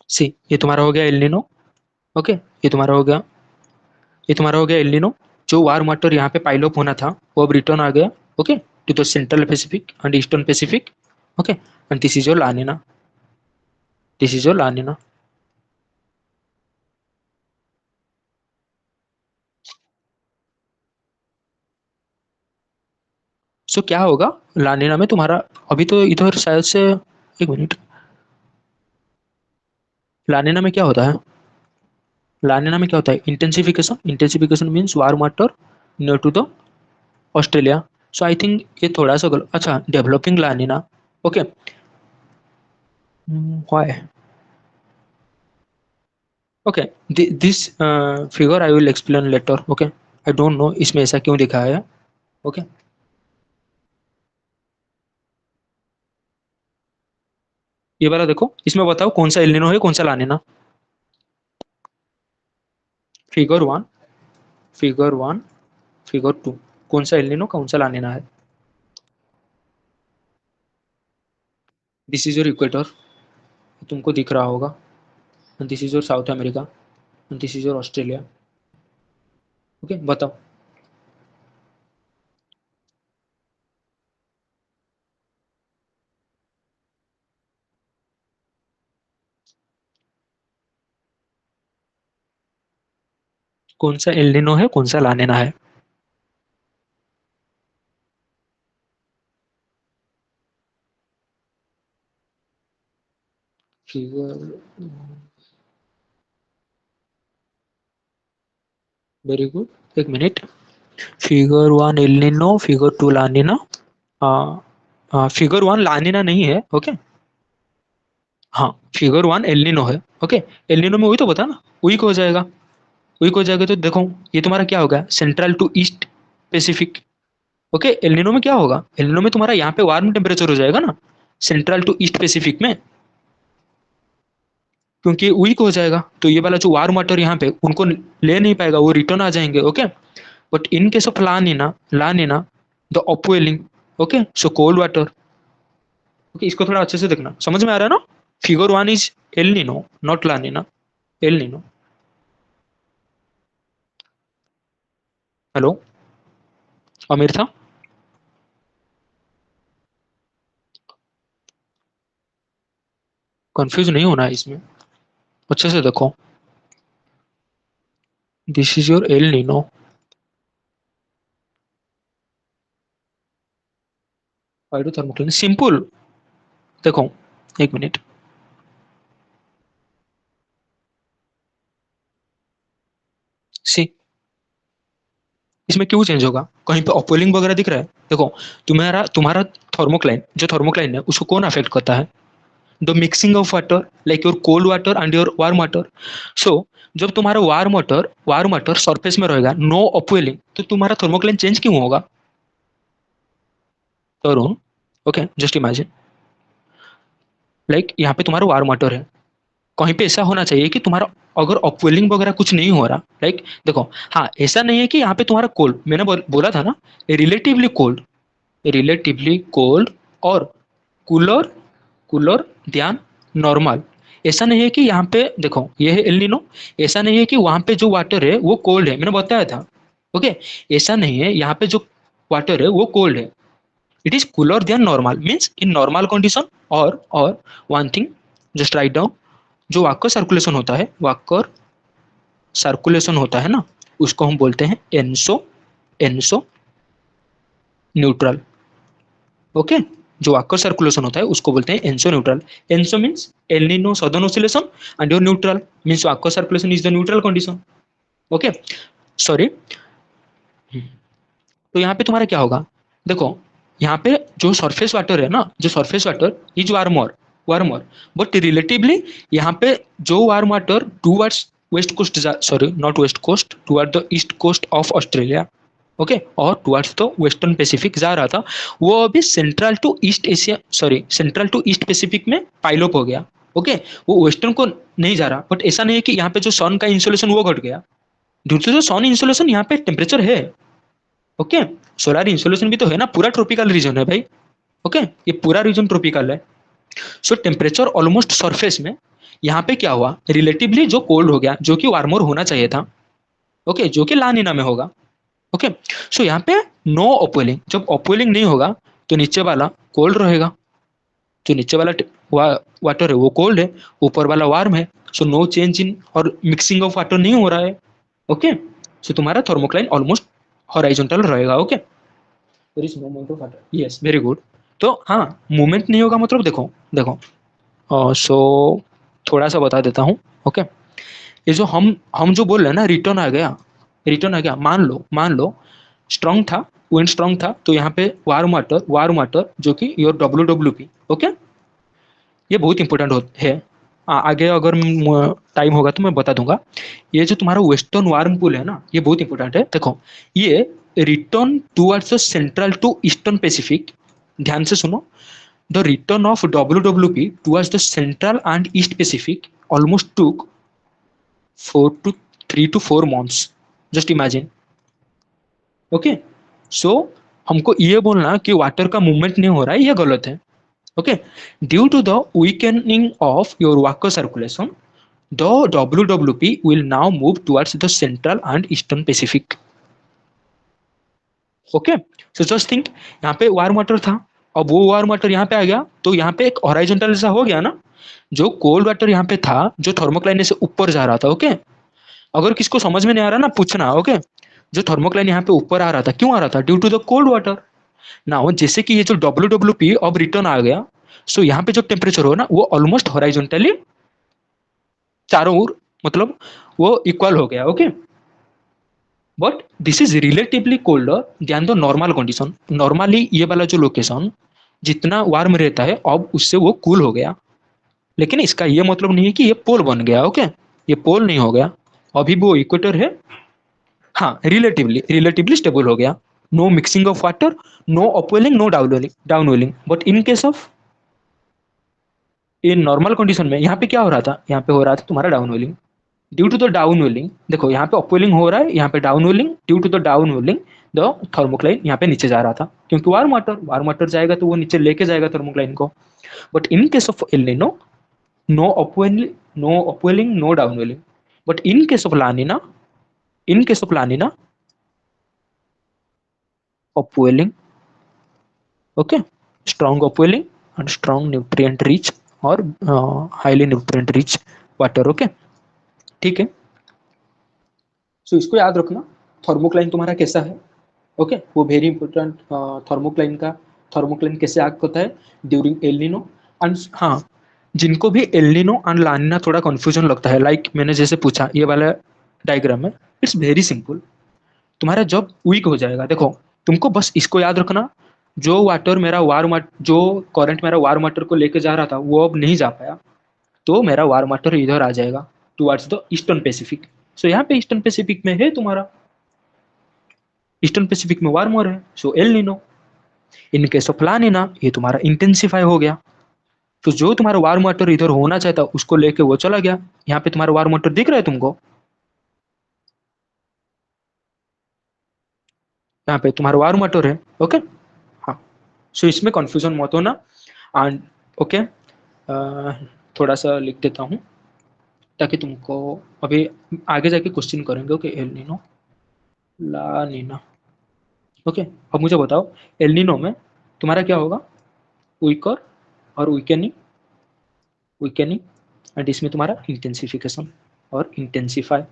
सी, ये तुम्हारा हो गया एलिनो। ओके, ये तुम्हारा हो गया, ये तुम्हारा हो गया एलिनो। जो वार्म वाटर यहाँ पे पाइल अप होना था, वो अब रिटर्न आ गया। Okay, to the central Pacific and eastern Pacific. Okay, and this is your La Nina, this is your La Nina. सो क्या होगा लानिना में तुम्हारा? अभी तो इधर शायद से, एक मिनट, लानिना में क्या होता है? लानिना में क्या होता है? Intensification, intensification means warm water near to the Australia. So I think ये थोड़ा सा अच्छा, developing La Nina. Okay, why? Okay, this figure I will explain later. Okay, I don't know इसमें ऐसा क्यों दिखाया है। ओके, ये वाला देखो, इसमें बताओ कौन सा एलिनो है, कौन सा La Nina. Figure one, figure one, figure two, कौन सा एलिनो, कौन सा लानिना है? This is your equator. तुमको दिख रहा होगा। This is your South America, this is your Australia. Okay, बताओ। कौन सा एल्निनो है, कौन सा लानिना है? फिगर, वेरी गुड, एक minute. Figure one El Nino, figure two La Nina. Figure one La Nina नहीं है, ओके। हाँ, फिगर वन एल्निनो है, ओके। एल्निनो में वही तो बता ना, वीक हो जाएगा। वीक हो जाएगा तो देखो, ये तुम्हारा क्या होगा, central to east Pacific. Okay, El Nino में क्या होगा, एल्निनो में तुम्हारा यहाँ पे वार्म टेम्परेचर हो जाएगा ना, सेंट्रल टू ईस्ट पैसिफिक में, क्योंकि वीक हो जाएगा तो ये वाला जो वार्म वाटर यहाँ पे उनको ले नहीं पाएगा, वो रिटर्न आ जाएंगे, okay. But in case of लानिना the upwelling, okay, so cold water. Okay, इसको थोड़ा अच्छे से देखना, समझ में आ रहा है ना? Figure one is El Nino, not लानिना, El Nino. Hello, Aamir था? कंफ्यूज नहीं होना है इसमें, अच्छे से देखो। This is your El Nino. Hydrothermal simple, देखो, एक मिनट। सी, इसमें क्यों चेंज होगा, कहीं पे अपवेलिंग वगैरह दिख रहा है? देखो, तुम्हारा तुम्हारा थर्मोक्लाइन, जो थर्मोक्लाइन है उसको कौन अफेक्ट करता है? The mixing of water, like your cold water and your warm water. So जब तुम्हारा वार्म वाटर सरफेस में रहेगा, नो अपवेलिंग, तो तुम्हारा थर्मोक्लाइन चेंज क्यों होगा? तरुण, ओके, जस्ट इमेजिन, लाइक यहाँ पे तुम्हारा वार्म वाटर है, कहीं पे ऐसा होना चाहिए कि तुम्हारा अगर अपवेलिंग वगैरह कुछ नहीं हो रहा, लाइक देखो, हाँ, ऐसा नहीं है कि यहाँ पे तुम्हारा कोल्ड, मैंने बोला था ना, रिलेटिवली कोल्ड, रिलेटिवली कोल्ड, और कूलर, कूलर ध्यान, नॉर्मल। ऐसा नहीं है कि यहाँ पे देखो, ये है एल नीनो, ऐसा नहीं है कि वहां पे जो वाटर है वो कोल्ड है, मैंने बताया था, ओके। ऐसा नहीं है यहाँ पे जो वाटर है वो कोल्ड है, it is cooler than normal, means in normal condition. और one thing, just write down, जो वाक्कर सर्कुलेशन होता है, वाक्कर सर्कुलेशन होता है ना, उसको हम बोलते हैं एनसो, एनसो न्यूट्रल, ओके। जो वाक्कर सर्कुलेशन होता है उसको बोलते हैं ENSO neutral. ENSO means El Nino southern oscillation, and your neutral means Walker circulation is the neutral condition, okay. Sorry, तो यहाँ पे तुम्हारा क्या होगा, देखो, यहाँ पे जो सरफेस वाटर है ना, जो surface water is warmer, warmer, but relatively यहाँ पे जो warm water towards west coast, sorry not west coast, toward the east coast of Australia, okay, और टुवर्ड्स द वेस्टर्न पैसिफिक जा रहा था, वो अभी central to east Asia, sorry central to east Pacific में पाइल अप हो गया, okay. वो वेस्टर्न को नहीं जा रहा, बट ऐसा नहीं है कि यहाँ पे जो सन का इंसोलेशन वो घट गया, ड्यू टू जो सन इंसोलेशन यहाँ पे टेम्परेचर है, ओके। सोलर इंसोलेशन भी तो है ना, पूरा ट्रॉपिकल रीजन है भाई, ओके, ये पूरा रीजन ट्रॉपिकल है। सो टेम्परेचर ऑलमोस्ट सरफेस में यहाँ पे क्या हुआ, रिलेटिवली जो कोल्ड हो गया, जो कि वार्मर होना चाहिए था, ओके, जो कि लानिना में होगा, ओके। सो यहाँ पे नो अपवेलिंग, जब अपवेलिंग नहीं होगा तो नीचे वाला कोल्ड रहेगा, जो नीचे वाला वाटर है वो कोल्ड है, ऊपर वाला वार्म है, सो नो चेंज इन और मिक्सिंग ऑफ वाटर नहीं हो रहा है, ओके। सो तुम्हारा थर्मोक्लाइन ऑलमोस्ट हॉराइजॉन्टल रहेगा, okay. There is no movement of water, yes, very good. तो हाँ, मूवमेंट नहीं होगा मतलब, देखो, देखो, सो थोड़ा सा बता देता हूँ, ओके। ये जो हम जो बोल रहे हैं ना, रिटर्न आ गया, रिटर्न आ गया, मान लो स्ट्रांग था, विंड स्ट्रांग था, तो यहाँ पे वार्म वाटर जो कि योर WWP, ओके, ये बहुत इंपॉर्टेंट है। आगे अगर टाइम होगा तो मैं बता दूंगा। ये जो तुम्हारा वेस्टर्न वार्म पूल है ना, ये बहुत इंपॉर्टेंट है, देखो, ये return towards the central to eastern Pacific, ध्यान से सुनो, the return of WWP towards the central and east Pacific almost took 3 to 4 months, just imagine, okay. So हमको ये बोलना कि वाटर का मूवमेंट नहीं हो रहा है, ये गलत है, Okay, due to the weakening of your water circulation, the WWP will now move towards the central and eastern Pacific. Okay, so just think, यहाँ पे वार्म वाटर था, अब वो वार्म वाटर यहाँ पे आ गया, तो यहाँ पे एक हॉराइजॉन्टल जैसा हो गया ना, जो कोल्ड वाटर यहाँ पे था, जो थर्मोक्लाइन से ऊपर जा रहा था। ओके, अगर किसको समझ में नहीं आ रहा ना, पूछना। ओके, जो थर्मोक्लाइन यहाँ पे ऊपर आ रहा था, क्यों आ रहा था? Due to the cold water. ना जैसे कि ये जो WWP अब रिटर्न आ गया, सो यहाँ पे जो टेम्परेचर हो ना, वो ऑलमोस्ट हॉराइजॉन्टली चारों ओर, मतलब वो इक्वल हो गया। Okay, but this is relatively colder than the normal condition. Normally ये वाला जो लोकेशन जितना वार्म रहता है, अब उससे वो कूल हो गया, लेकिन इसका ये मतलब नहीं है कि ये पोल बन गया। ओके, ये पोल नहीं हो गया, अभी भी वो इक्वेटर है। हाँ, रिलेटिवली रिलेटिवली स्टेबल हो गया। No mixing of water, no upwelling, no downwelling. But in case of, in normal condition में यहाँ पे क्या हो रहा था? यहाँ पे हो रहा था तुम्हारा downwelling. Due to the downwelling, देखो यहाँ पे अपवेलिंग हो रहा है, यहाँ पे downwelling. Due to the downwelling, the thermocline यहाँ पे नीचे जा रहा था, क्योंकि वार्म वाटर जाएगा तो वो नीचे लेके जाएगा थर्मोक्लाइन को। But in case of El Nino, no upwelling, no upwelling, no downwelling. But in case of La Nina, in case of La Nina, upwelling. Okay, strong upwelling and strong nutrient rich और highly nutrient rich water. Okay, ठीक है। सो इसको याद रखना, thermocline तुम्हारा कैसा है। Okay, वो वेरी इंपॉर्टेंट। थर्मोक्लाइन का, थर्मोक्लाइन कैसे एक्ट होता है ड्यूरिंग एल नीनो। एंड हाँ, जिनको भी एल नीनो एंड लानिना थोड़ा कंफ्यूजन लगता है, लाइक मैंने जैसे पूछा ये वाला डायग्राम है, इट्स वेरी सिंपल। तुम्हारा जब वीक हो जाएगा, देखो तुमको बस इसको याद रखना, जो वाटर मेरा वार्म, जो करंट मेरा वार्म वाटर को लेके जा रहा था, वो अब नहीं जा पाया, तो मेरा वार्म वाटर इधर आ जाएगा टुवर्ड्स द ईस्टर्न पैसिफिक। सो यहाँ पे ईस्टर्न पैसिफिक में है तुम्हारा, ईस्टर्न पैसिफिक में वार्मर है, so El Nino. In case of La Nina, ये तुम्हारा इंटेंसिफाई हो गया, तो जो तुम्हारा वार्म वाटर इधर होना चाहता उसको लेके वो चला गया। यहाँ पे तुम्हारा वार्म वाटर दिख रहा है तुमको, यहाँ पे तुम्हारा वार्म वाटर है। ओके, हाँ, सो इसमें कंफ्यूजन मत होना। एंड ओके, थोड़ा सा लिख देता हूँ ताकि तुमको अभी आगे जाके क्वेश्चन करेंगे। ओके, एल नीनो, ला नीना। ओके, अब मुझे बताओ, एल नीनो में तुम्हारा क्या होगा? वीकर और वीकेनिंग, वीकेनिंग, एंड इसमें तुम्हारा इंटेंसिफिकेशन और इंटेंसिफाई।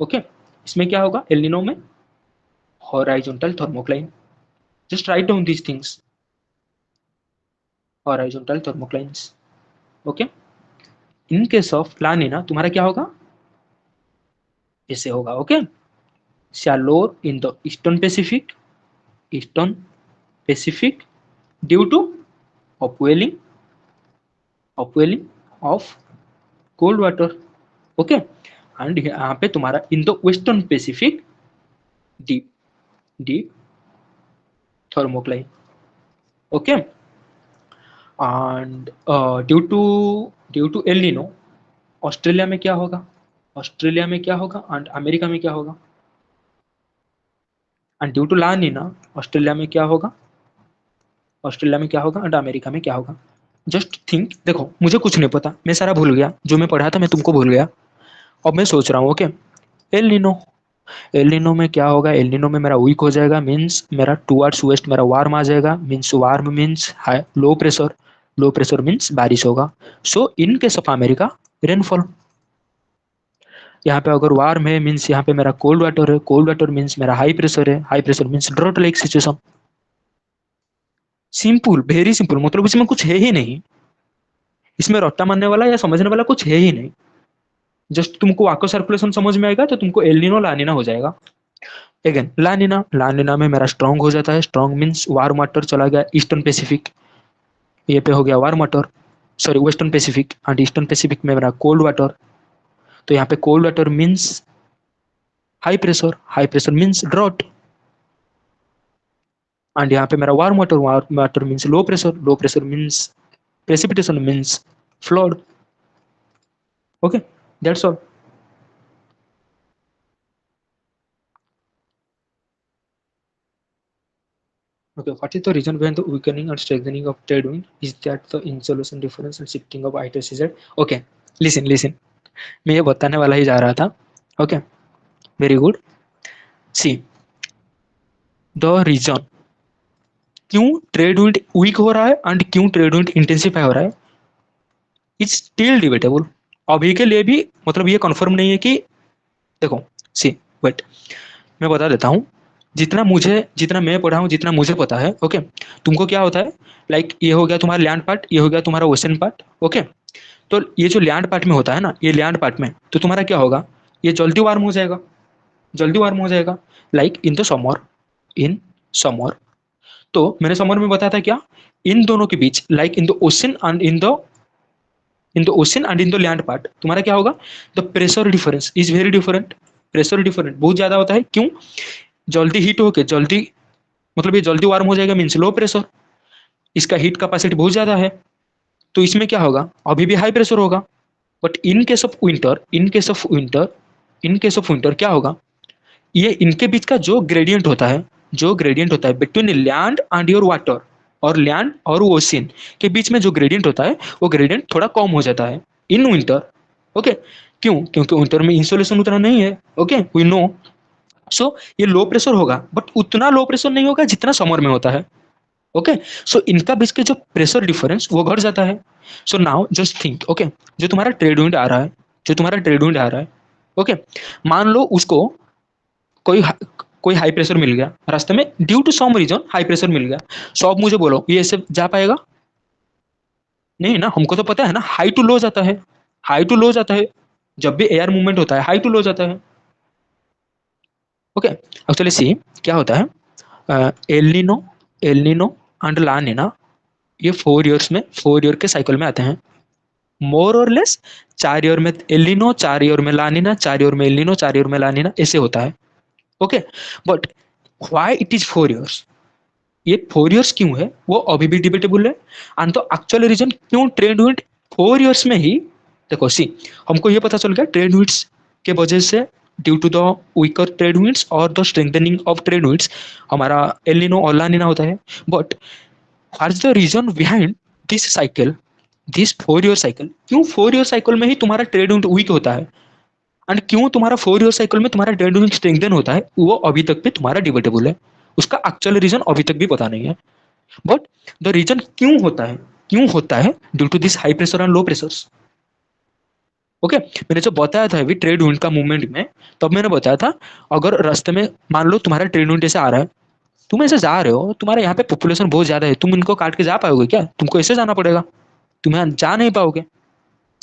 ओके, इसमें क्या होगा एल नीनो में? Horizontal thermocline. Just write down these things, horizontal thermoclines. Okay, in case of La Nina तुम्हारा क्या होगा? ऐसे होगा। Okay, shallower in the eastern Pacific, eastern Pacific, due to upwelling, upwelling of cold water. Okay, and यहाँ पे तुम्हारा in the western Pacific, deep, deep thermocline. Okay, and due to El Nino, Australia में क्या होगा? Australia में क्या होगा and America में क्या होगा? And due to La Nina, Australia में क्या होगा? ऑस्ट्रेलिया में क्या होगा एंड अमेरिका में क्या होगा? जस्ट थिंक, देखो मुझे कुछ नहीं पता, मैं सारा भूल गया, जो मैं पढ़ा था मैं तुमको भूल गया। अब मैं सोच रहा हूँ। Okay, El Nino, El Nino में क्या होगा? एल नीनो में मेरा वीक हो जाएगा, मीन्स मेरा टुवर्ड्स वेस्ट मेरा वार्म आ जाएगा, means warm means high, low pressure, low pressure means बारिश होगा। So in case of America, rainfall. यहाँ पे अगर वार्म है मीन्स यहाँ पे मेरा कोल्ड वाटर है, कोल्ड वाटर मीन्स मेरा हाई प्रेशर है, high pressure means drought like situation. Simple, very simple, मतलब इसमें कुछ है ही नहीं, इसमें रट्टा मारने वाला या समझने वाला कुछ है ही नहीं। जस्ट तुमको वाको सर्कुलेशन समझ में आएगा तो तुमको एलिनो लानिना हो जाएगा। अगेन लानिना, लानिना में मेरा स्ट्रॉन्ग हो जाता है, स्ट्रॉन्ग मीन्स वार्म वाटर चला गया ईस्टर्न पैसिफिक, ये पे हो गया warm water, sorry western Pacific, and eastern Pacific में मेरा कोल्ड वाटर। तो यहाँ पे cold water means high pressure means drought, and यहाँ पे मेरा warm water means low pressure means precipitation means flood. Okay, that's all. Okay, what is the reason behind the weakening and strengthening of trade wind? Is that the insolation difference and shifting of ITCZ? Okay, listen. मैं ये बताने वाला ही जा रहा था. Okay, very good. See, the reason क्यों trade wind week हो रहा है एंड क्यों ट्रेड विंड इंटेंसिफाई हो रहा है, इट्स स्टिल डिबेटेबल. अभी के लिए भी मतलब ये कंफर्म नहीं है कि, देखो, सी, वेट, मैं बता देता हूँ. जितना मैं पढ़ा हूँ, जितना मुझे पता है, ओके. तुमको क्या होता है, लाइक ये हो गया तुम्हारा लैंड पार्ट, ये हो गया तुम्हारा ओशन पार्ट, ओके. तो ये जो लैंड पार्ट में होता है ना, ये लैंड पार्ट में तो तुम्हारा क्या होगा, ये जल्दी वार्म हो जाएगा, जल्दी वार्म हो जाएगा, like in the summer, in summer. तो मैंने समर में बताया था क्या, इन दोनों के बीच, like in the ocean and in the ocean and in the land part, तुम्हारा क्या होगा, the pressure difference is very different. Pressure different बहुत ज्यादा होता है. क्यों, जल्दी हीट होके जल्दी, मतलब ये जल्दी वार्म हो जाएगा मीन्स लो प्रेशर, इसका हीट कैपेसिटी बहुत ज्यादा है. तो इसमें क्या होगा, अभी भी हाई प्रेशर होगा. But in case of winter, in case of winter क्या होगा, ये इनके बीच का जो ग्रेडियंट होता है, between land and your water, और लैंड और ओशन के बीच में जो ग्रेडियंट होता है, वो ग्रेडियंट थोड़ा कम हो जाता है इन विंटर. ओके, क्यों, क्योंकि विंटर में इंसोलेशन उतना नहीं है. Okay, we know. सो ये लो प्रेशर होगा, बट उतना लो प्रेशर नहीं होगा जितना समर में होता है. ओके, सो इनका बीच के जो प्रेशर डिफरेंस वो घट जाता है. So now just think, okay, जो तुम्हारा ट्रेड विंड आ रहा है, ओके, मान लो उसको कोई कोई हाई प्रेशर मिल गया रास्ते में, due to some reason high pressure मिल गया. सो अब मुझे बोलो, ये ऐसे जा पाएगा नहीं ना. हमको तो पता है ना, हाई टू लो जाता है, जब भी एयर मूवमेंट होता है हाई टू लो जाता है. ओके, एक्चुअली सी, क्या होता है, L Nino and La Nina, ये 4 ईयर्स में, 4 ईयर के साइकिल में आते हैं, मोर और लेस. 4 ईयर में एलिनो, 4 ईयर में लानीना, 4 ईयर में एलिनो, 4 ईयर में लानीना, ऐसे होता है. Okay, but why it is 4 years, ये 4 ईयर्स क्यों है वो अभी भी डिबेटेबल है. एंड तो एक्चुअल रीजन क्यों ट्रेड विंड 4 ईयर्स में ही, देखो सी, हमको ये पता चल गया ट्रेड विंड्स के वजह से, due to the weaker trade winds और the strengthening of trade winds, हमारा एलिनो और लानीना होता है. But what is the reason behind this cycle, this 4 year cycle, क्यों 4 ईयर साइकिल में ही तुम्हारा ट्रेड विंड वीक होता है, एंड क्यों तुम्हारा 4 ईयर साइकिल में तुम्हारा ट्रेड विंड स्ट्रेंथन होता है, वो अभी तक भी तुम्हारा डिबेटेबल है. उसका एक्चुअल रीजन अभी तक भी पता नहीं है. बट द रीजन क्यों होता है due to this high pressure and low pressures. Okay, मैंने जो बताया था अभी ट्रेड विंड का मूवमेंट में, तब मैंने बताया था, अगर रास्ते में मान लो तुम्हारा ट्रेड विंड ऐसे आ रहा है, तुम ऐसे जा रहे हो, तुम्हारे यहाँ पे पॉपुलेशन बहुत ज्यादा है, तुम इनको काट के जा पाओगे क्या, तुमको ऐसे जाना पड़ेगा, तुम्हें जा नहीं पाओगे.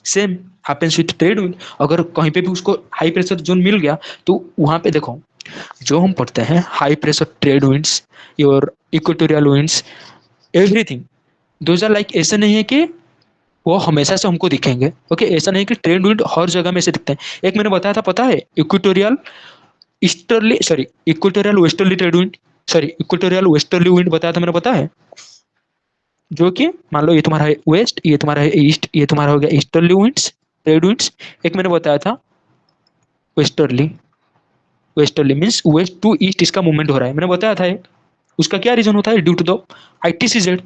Same happens with trade wind. अगर कहीं पे भी उसको हाई प्रेशर जोन मिल गया, तो वहां पे देखो, जो हम पढ़ते हैं high pressure trade winds, your equatorial winds, everything, those are like, ऐसे नहीं है कि वो हमेशा से हमको दिखेंगे. ओके, ऐसा नहीं कि ट्रेड विंड हर जगह में से दिखते हैं. एक मैंने बताया था, पता है, equatorial easterly, sorry, equatorial westerly trade wind, sorry, equatorial westerly wind बताया था मैंने, पता है, जो कि मान लो ये तुम्हारा है वेस्ट, ये तुम्हारा है ईस्ट, ये तुम्हारा हो गया ईस्टर्ली विंड्स, ट्रेड विंड्स. एक मैंने बताया था westerly, means west to east इसका मूवमेंट हो रहा है, मैंने बताया था. उसका क्या रीजन होता है, due to the ITCZ.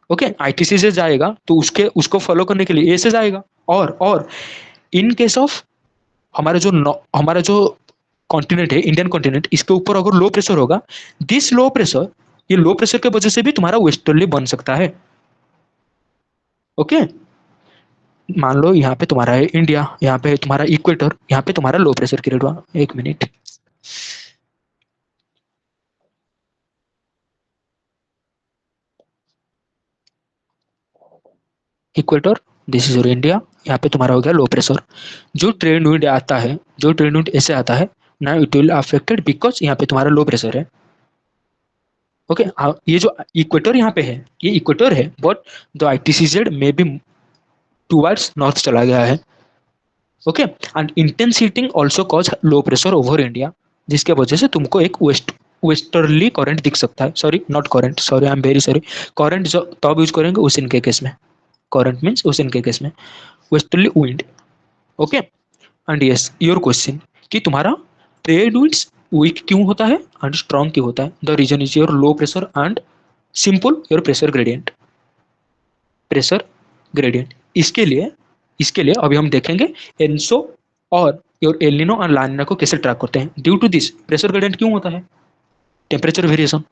Okay, ITCZ जाएगा तो उसको फॉलो करने के लिए ए से जाएगा. और इन केस ऑफ हमारा जो कॉन्टिनेंट है, इंडियन कॉन्टिनेंट, इसके ऊपर अगर लो प्रेशर होगा, दिस लो प्रेशर, ये लो प्रेशर के वजह से भी तुम्हारा वेस्टर्ली बन सकता है. ओके, मान लो यहाँ पे तुम्हारा है इंडिया, यहाँ पे तुम्हारा इक्वेटर, यहाँ पे तुम्हारा लो प्रेशर की रेट हुआ. एक minute, equator, this is your India, यहाँ पे तुम्हारा हो गया लो प्रेशर. जो ट्रेंड विंड आता है, जो ट्रेंड विंड ऐसे आता है ना, इट विल अफेक्टेड बिकॉज यहाँ पे तुम्हारा लो प्रेशर है. ओके, ये जो इक्वेटर यहाँ पे है, ये इक्वेटर है, बट द आईटीसीजेड में बी टुवर्ड्स नॉर्थ चला गया है. Okay, and intense heating also cause low pressure over India, जिसके वजह से तुमको एक वेस्टर्ली करंट दिख सकता है. Sorry, not current, sorry, I am very sorry. Current जो तब यूज करेंगे उस इनके केस में, करंट मीन्स उस इनके केस में westerly wind. Okay, and yes, your question कि तुम्हारा ट्रेड विंड्स वीक क्यों होता है एंड स्ट्रॉन्ग क्यों होता है? The reason is your low pressure and simple your pressure gradient. Pressure gradient इसके लिए अभी हम देखेंगे एनसो और योर एलिनो और लानिना को कैसे ट्रैक करते हैं। Due to this pressure gradient क्यों होता है? टेम्परेचर वेरिएशन,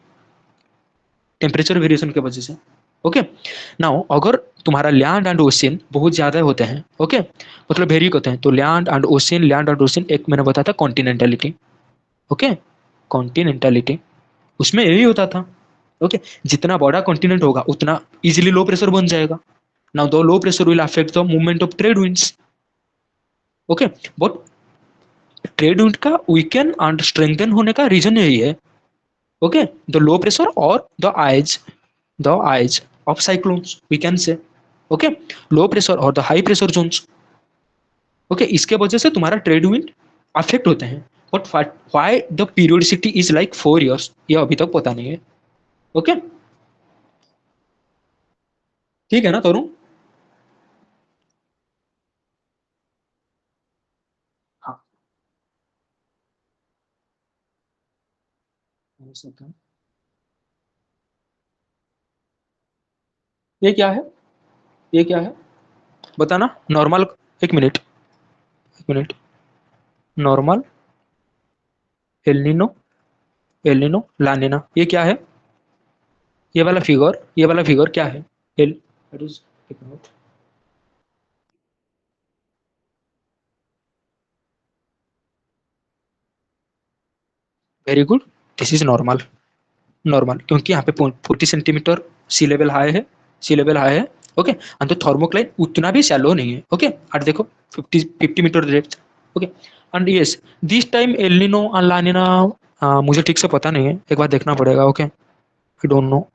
टेम्परेचर वेरिएशन की वजह से। ओके नाउ अगर तुम्हारा लैंड एंड ओशियन बहुत ज्यादा होते हैं, ओके मतलब वेरी होते हैं, तो लैंड एंड ओशियन एक मैंने बताया था कॉन्टिनेंटलिटी। ओके कॉन्टिनेंटलिटी उसमें यही होता था। ओके जितना बड़ा कॉन्टिनेंट होगा उतना इजीली लो प्रेशर बन जाएगा। Now the low pressure will affect the movement of trade winds. Okay but trade wind का वीकेन एंड स्ट्रेंथन होने का रीजन यही है। ओके द लो प्रेशर और the eyes of cyclones we can say. Okay low pressure और the high pressure zones. Okay इसके वजह से तुम्हारा ट्रेड विंड अफेक्ट होते हैं। But why the periodicity is like 4 years, ये अभी तक पता नहीं है। ओके ठीक है ना तरुण? हाँ हो सकता है। ये क्या है? ये क्या है बताना। नॉर्मल, एक मिनट, एक मिनट। नॉर्मल, एलिनो, एलिनो लानिना, ये क्या है? ये वाला फिगर क्या है? एल दैट इज, एक मिनट। Very good, this is normal. Normal क्योंकि यहाँ पे 40 सेंटीमीटर सी लेवल हाई है। ओके एंड तो थर्मोक्लाइन उतना भी शैलो नहीं है। ओके और देखो 50 metre depth. Okay and yes this time El Nino और लानिना, मुझे ठीक से पता नहीं है, एक बार देखना पड़ेगा। Okay I don't no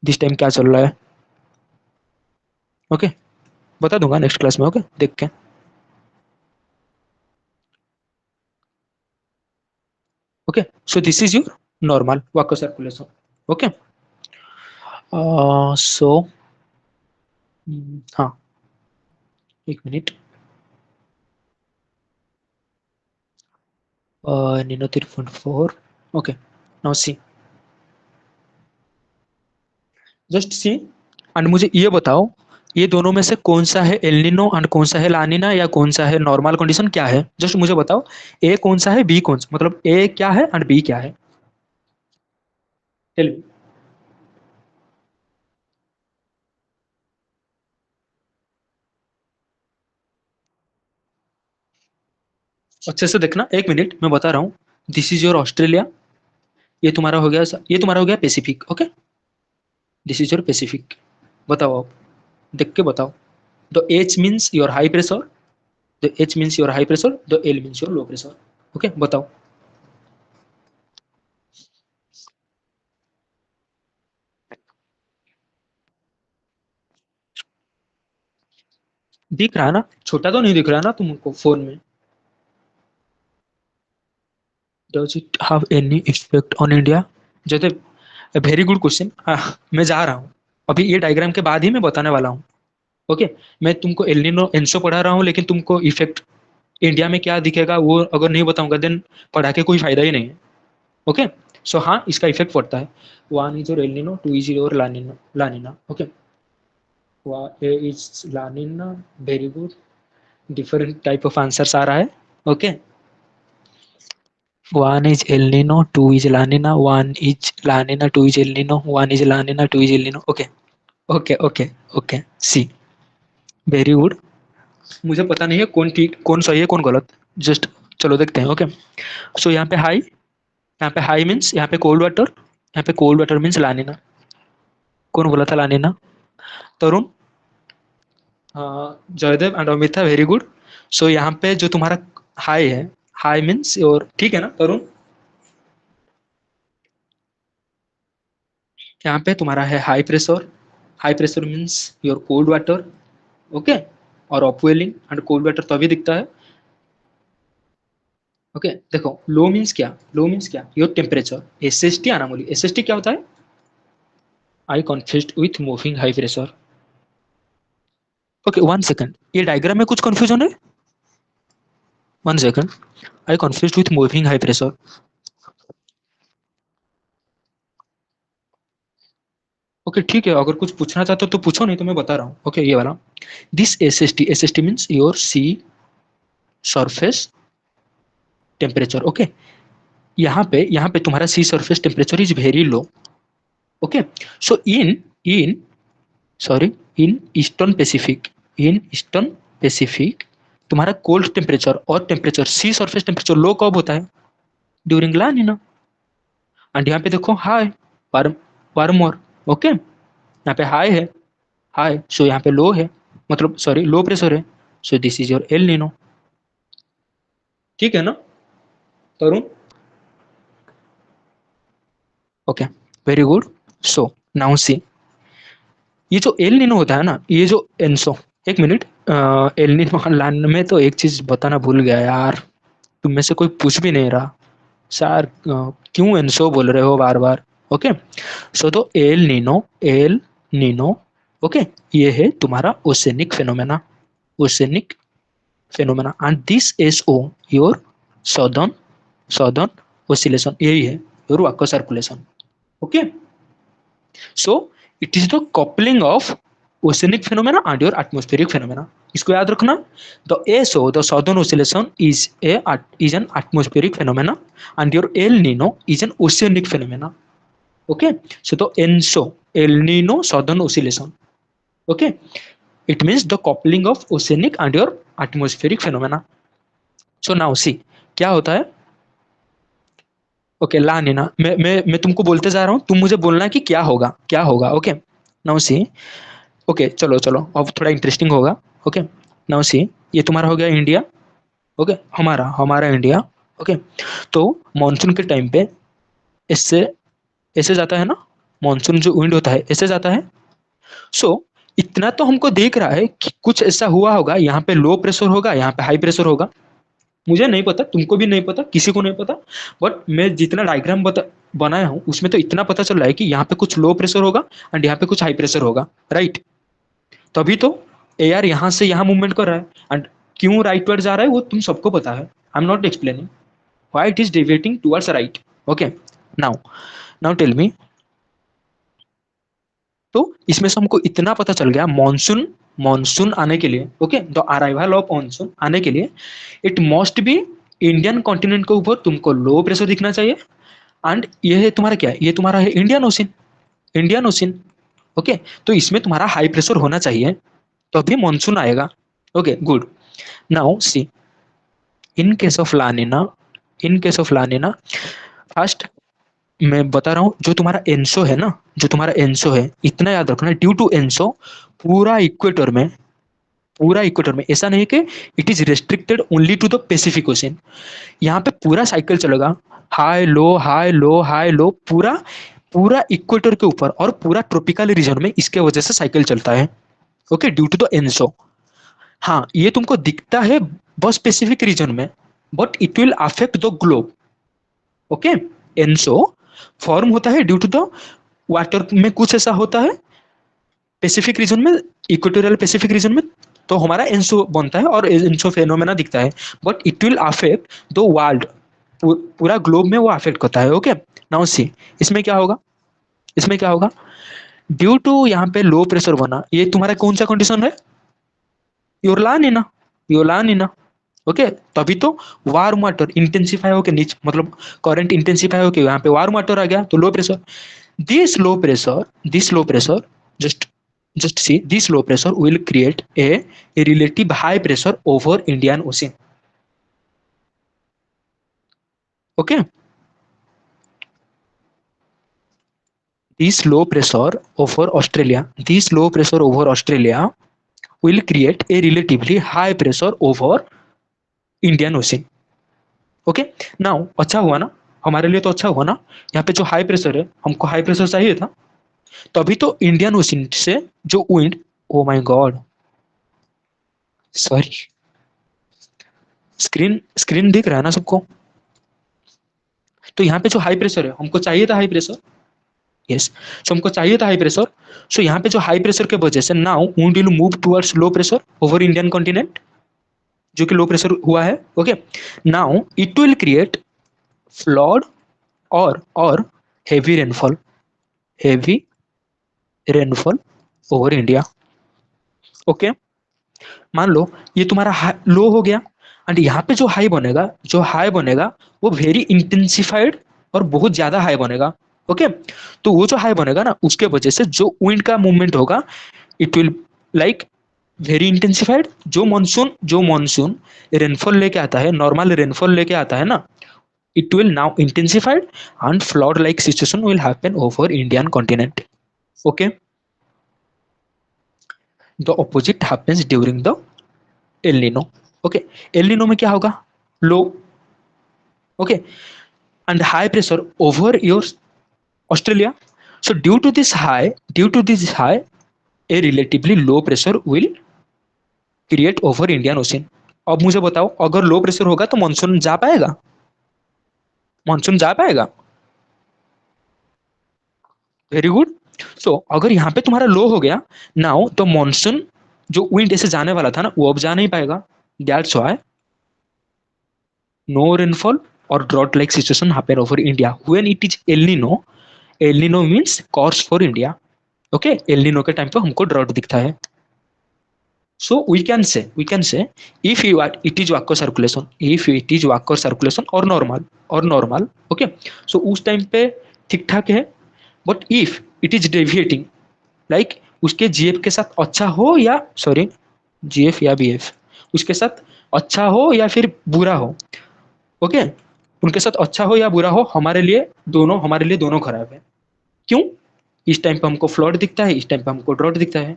this time क्या चल रहा है। ओके बता दूंगा नेक्स्ट क्लास में। ओके देख के। Okay so this is your normal Walker circulation. Okay सो हाँ एक minute. Nino 3.4। Okay now C, just see and मुझे ये बताओ ये दोनों में से कौन सा है एल निनो एंड कौन सा है लानिना, या कौन सा है नॉर्मल कंडीशन, क्या है? जस्ट मुझे बताओ ए कौन सा है, बी कौन सा, मतलब ए क्या है एंड बी क्या है? Tell me. अच्छे से देखना, एक मिनट मैं बता रहा हूँ। दिस इज योर ऑस्ट्रेलिया, ये तुम्हारा हो गया, ये तुम्हारा हो गया Pacific. Okay this is your Pacific. बताओ आप, देख के बताओ। The H means your high pressure, the H means your high pressure, the L means your low pressure. Okay बताओ। दिख रहा है ना? छोटा तो नहीं दिख रहा है ना तुमको फोन में? Does it have any effect on India? जैसे वेरी गुड क्वेश्चन। मैं जा रहा हूँ अभी, ये डायग्राम के बाद ही मैं बताने वाला हूँ। ओके मैं तुमको एलिनो एंसो पढ़ा रहा हूँ, लेकिन तुमको इफेक्ट इंडिया में क्या दिखेगा वो अगर नहीं बताऊंगा देन पढ़ा के कोई फायदा ही नहीं है। ओके सो हाँ इसका इफेक्ट पड़ता है। वन इज और एलिनो, टू इज और La Nina, La Nina. Okay A is La Nina, very good. Different type of answers आ रहा है। Okay one is El Nino, two is La Nina, one is La Nina, two is El Nino, one is La Nina, two is El Nino. Okay, okay, okay, okay. See, very good. मुझे पता नहीं है कौन ठीक, कौन सही है, कौन गलत। जस्ट चलो देखते हैं। ओके सो यहाँ पे हाई मीन्स यहाँ पे कोल्ड वाटर, यहाँ पे कोल्ड वाटर मीन्स लानिना। कौन बोला था La Nina? Tarun, Jaidev and Amita, very good. So यहाँ पे जो तुम्हारा हाई है, हाई मीन्स और, ठीक है ना तरुण? यहाँ पे तुम्हारा है high pressure means your cold water. Okay और अपवेलिंग एंड कोल्ड वाटर तभी दिखता है। ओके देखो लो मीन्स क्या, लो मीन्स क्या, your temperature. S S T आना बोली, एस एस टी क्या होता है? I confused with moving high pressure. Okay one second, ये डायग्राम में कुछ कंफ्यूजन है? One second. I confused with moving high pressure. Okay ठीक है, अगर कुछ पूछना चाहते हो तो पूछो, नहीं तो मैं बता रहा हूँ। ओके ये वाला, this S S T means your sea surface temperature. Okay, यहाँ पे तुम्हारा sea surface temperature is very low. Okay, so in sorry in eastern Pacific, in eastern Pacific तुम्हारा कोल्ड टेम्परेचर और temperature sea surface temperature low कब होता है? During La Neena. And यहाँ पे देखो हाई, वार्म वार्मर। ओके, यहाँ पे हाई है, हाई, सो यहाँ पे लो है, मतलब सॉरी लो प्रेशर है, so this is your El Nino. ठीक है ना Tarun? Okay, very good. So now see, ये जो एल नीनो होता है ना, ये जो एनसो, एक मिनट, एल नीनो लान में तो एक चीज बताना भूल गया यार, तुम में से कोई पूछ भी नहीं रहा सर, क्यों एनसो बोल रहे हो बार बार? ओके, सो तो एल नीनो, ओके, ये है तुम्हारा oceanic phenomena, oceanic phenomena, and this S O your southern southern oscillation, यही है your Walker circulation. Okay, so it is the coupling of oceanic phenomena and your atmospheric phenomena. इसको याद रखना, the SO the southern oscillation is an atmospheric phenomena and your El Nino is an oceanic phenomena. Okay, so the ENSO El Nino southern oscillation, okay, it means the coupling of oceanic and your atmospheric phenomena. So now see, क्या होता है? Okay, ला नीना, मैं तुमको बोलते जा रहा हूँ, तुम मुझे बोलना है कि क्या होगा, क्या होगा। ओके, नाउ सी, ओके चलो चलो अब थोड़ा इंटरेस्टिंग होगा। ओके, नाउ सी, ये तुम्हारा हो गया इंडिया। ओके, हमारा हमारा इंडिया। ओके, तो मानसून के टाइम पे इससे ऐसे जाता है ना, मानसून जो विंड होता है ऐसे जाता है। सो इतना तो हमको देख रहा है कि कुछ ऐसा हुआ होगा, यहाँ पे लो प्रेशर होगा, यहाँ पे हाई प्रेशर होगा। मुझे नहीं पता, तुमको भी नहीं पता, किसी को नहीं पता, बट मैं जितना डायग्राम बनाया हूँ उसमें तो इतना पता चल रहा है कि यहाँ पे कुछ लो प्रेशर होगा एंड यहाँ पे कुछ हाई प्रेशर होगा, राइट? तभी तो एयर यहाँ से यहाँ मूवमेंट कर रहा है, एंड क्यों राइट वर्ड जा रहा है वो तुम सबको पता है, I am not explaining why it is deviating towards right. Okay, now now tell me, तो इसमें से हमको इतना पता चल गया, मॉनसून मॉनसून आने के लिए, okay, the arrival of monsoon आने के लिए it must be Indian continent के ऊपर तुमको लो प्रेशर दिखना चाहिए, एंड ये है तुम्हारा क्या, ये तुम्हारा है Indian ocean, Indian ocean. Okay, तो इसमें तुम्हारा हाई प्रेशर होना चाहिए तभी मॉनसून आएगा। Okay good, now see, in case of La Nina, in case of लानिना, first मैं बता रहा हूँ, जो तुम्हारा एनसो है ना, जो तुम्हारा एनसो है, इतना याद रखना, ड्यू टू एनसो पूरा इक्वेटर में, पूरा इक्वेटर में ऐसा नहीं कि it is restricted only to the Pacific Ocean, यहाँ पे पूरा साइकिल चलेगा, high low high low high low, पूरा पूरा इक्वेटर के ऊपर और पूरा ट्रॉपिकल रीजन में इसके वजह से साइकिल चलता है। Okay, due to the ENSO. हाँ, ये तुमको दिखता है बस स्पेसिफिक रीजन में, but it will affect the globe. Okay, ENSO form होता है ड्यू टू द वाटर में, कुछ ऐसा होता है पैसिफिक रीजन में, इक्वेटोरियल पैसिफिक रीजन में, तो हमारा एंसो बनता है और एंसो फेनोमेना दिखता है, but it will affect the world, पूरा ग्लोब में वो अफेक्ट करता है। ओके, नाउ सी, इसमें क्या होगा, इसमें क्या होगा, ड्यू टू यहाँ पे लो प्रेशर बना, ये तुम्हारा कौन सा कंडीशन है, योरलानिना, योरलानिना। ओके, तभी तो वार्म वाटर इंटेंसिफाई होके नीचे, मतलब करंट इंटेंसिफाई होके यहाँ पे वार्म वाटर आ गया, तो low pressure, this low pressure, this low pressure, just see, this low pressure will create a relative high pressure over Indian Ocean. Okay, this low pressure over Australia, this low pressure over Australia will create a relatively high pressure over Indian Ocean. Okay, now अच्छा हुआ ना, हमारे लिए तो अच्छा हुआ ना, यहाँ पे जो हाई प्रेशर है, हमको हाई प्रेशर चाहिए था, तभी तो इंडियन ओशन से जो wind, oh my God, sorry, screen screen दिख रहा है ना सबको? तो यहाँ पे जो हाई प्रेशर है, हमको चाहिए था हाई प्रेशर, यस, सो हमको चाहिए था हाई प्रेशर, सो यहाँ पे जो हाई प्रेशर के वजह से now wind will move towards low pressure over Indian continent. जो कि लो प्रेशर हुआ है, okay. Now it will create flood और heavy rainfall, heavy rainfall over India, okay. मान लो ये तुम्हारा लो हो गया, एंड यहाँ पे जो हाई बनेगा, वो वेरी इंटेंसिफाइड और बहुत ज्यादा हाई बनेगा, ओके। तो वो जो हाई बनेगा ना, उसके वजह से जो विंड का मूवमेंट होगा, it will like very intensified. जो मॉनसून रेनफॉल लेके आता है, नॉर्मल रेनफॉल लेके आता है ना, it will now intensified and flood like situation will happen over Indian continent, okay। the opposite happens during the El Nino, okay। El Nino में क्या होगा, लो, okay, and high pressure over your Australia। So due to this high a relatively low pressure will create over Indian Ocean। अब मुझे बताओ, अगर लो pressure होगा तो monsoon जा पाएगा, मानसून जा पाएगा, वेरी गुड। सो अगर यहाँ पे तुम्हारा लो हो गया, नाउ तो मॉनसून जो विंड ऐसे जाने वाला था ना, वो अब जा नहीं पाएगा। दैट्स व्हाई नो रेनफॉल और drought like situation happen over India when it is El Nino. El Nino means curse for India, okay. El Nino के टाइम पे हमको ड्रॉट दिखता है। So we can say if you are it is vacuum circulation, if it is vacuum circulation or normal, okay। So उस time पे ठीक ठाक है, but if it is deviating, like उसके जीएफ के साथ अच्छा हो या सॉरी जीएफ या बीएफ उसके साथ अच्छा हो या फिर बुरा हो, ओके। उनके साथ अच्छा हो या बुरा हो, हमारे लिए दोनों खराब है। क्यों? इस टाइम पे हमको फ्लड दिखता है, इस टाइम पे हमको ड्रॉट दिखता है।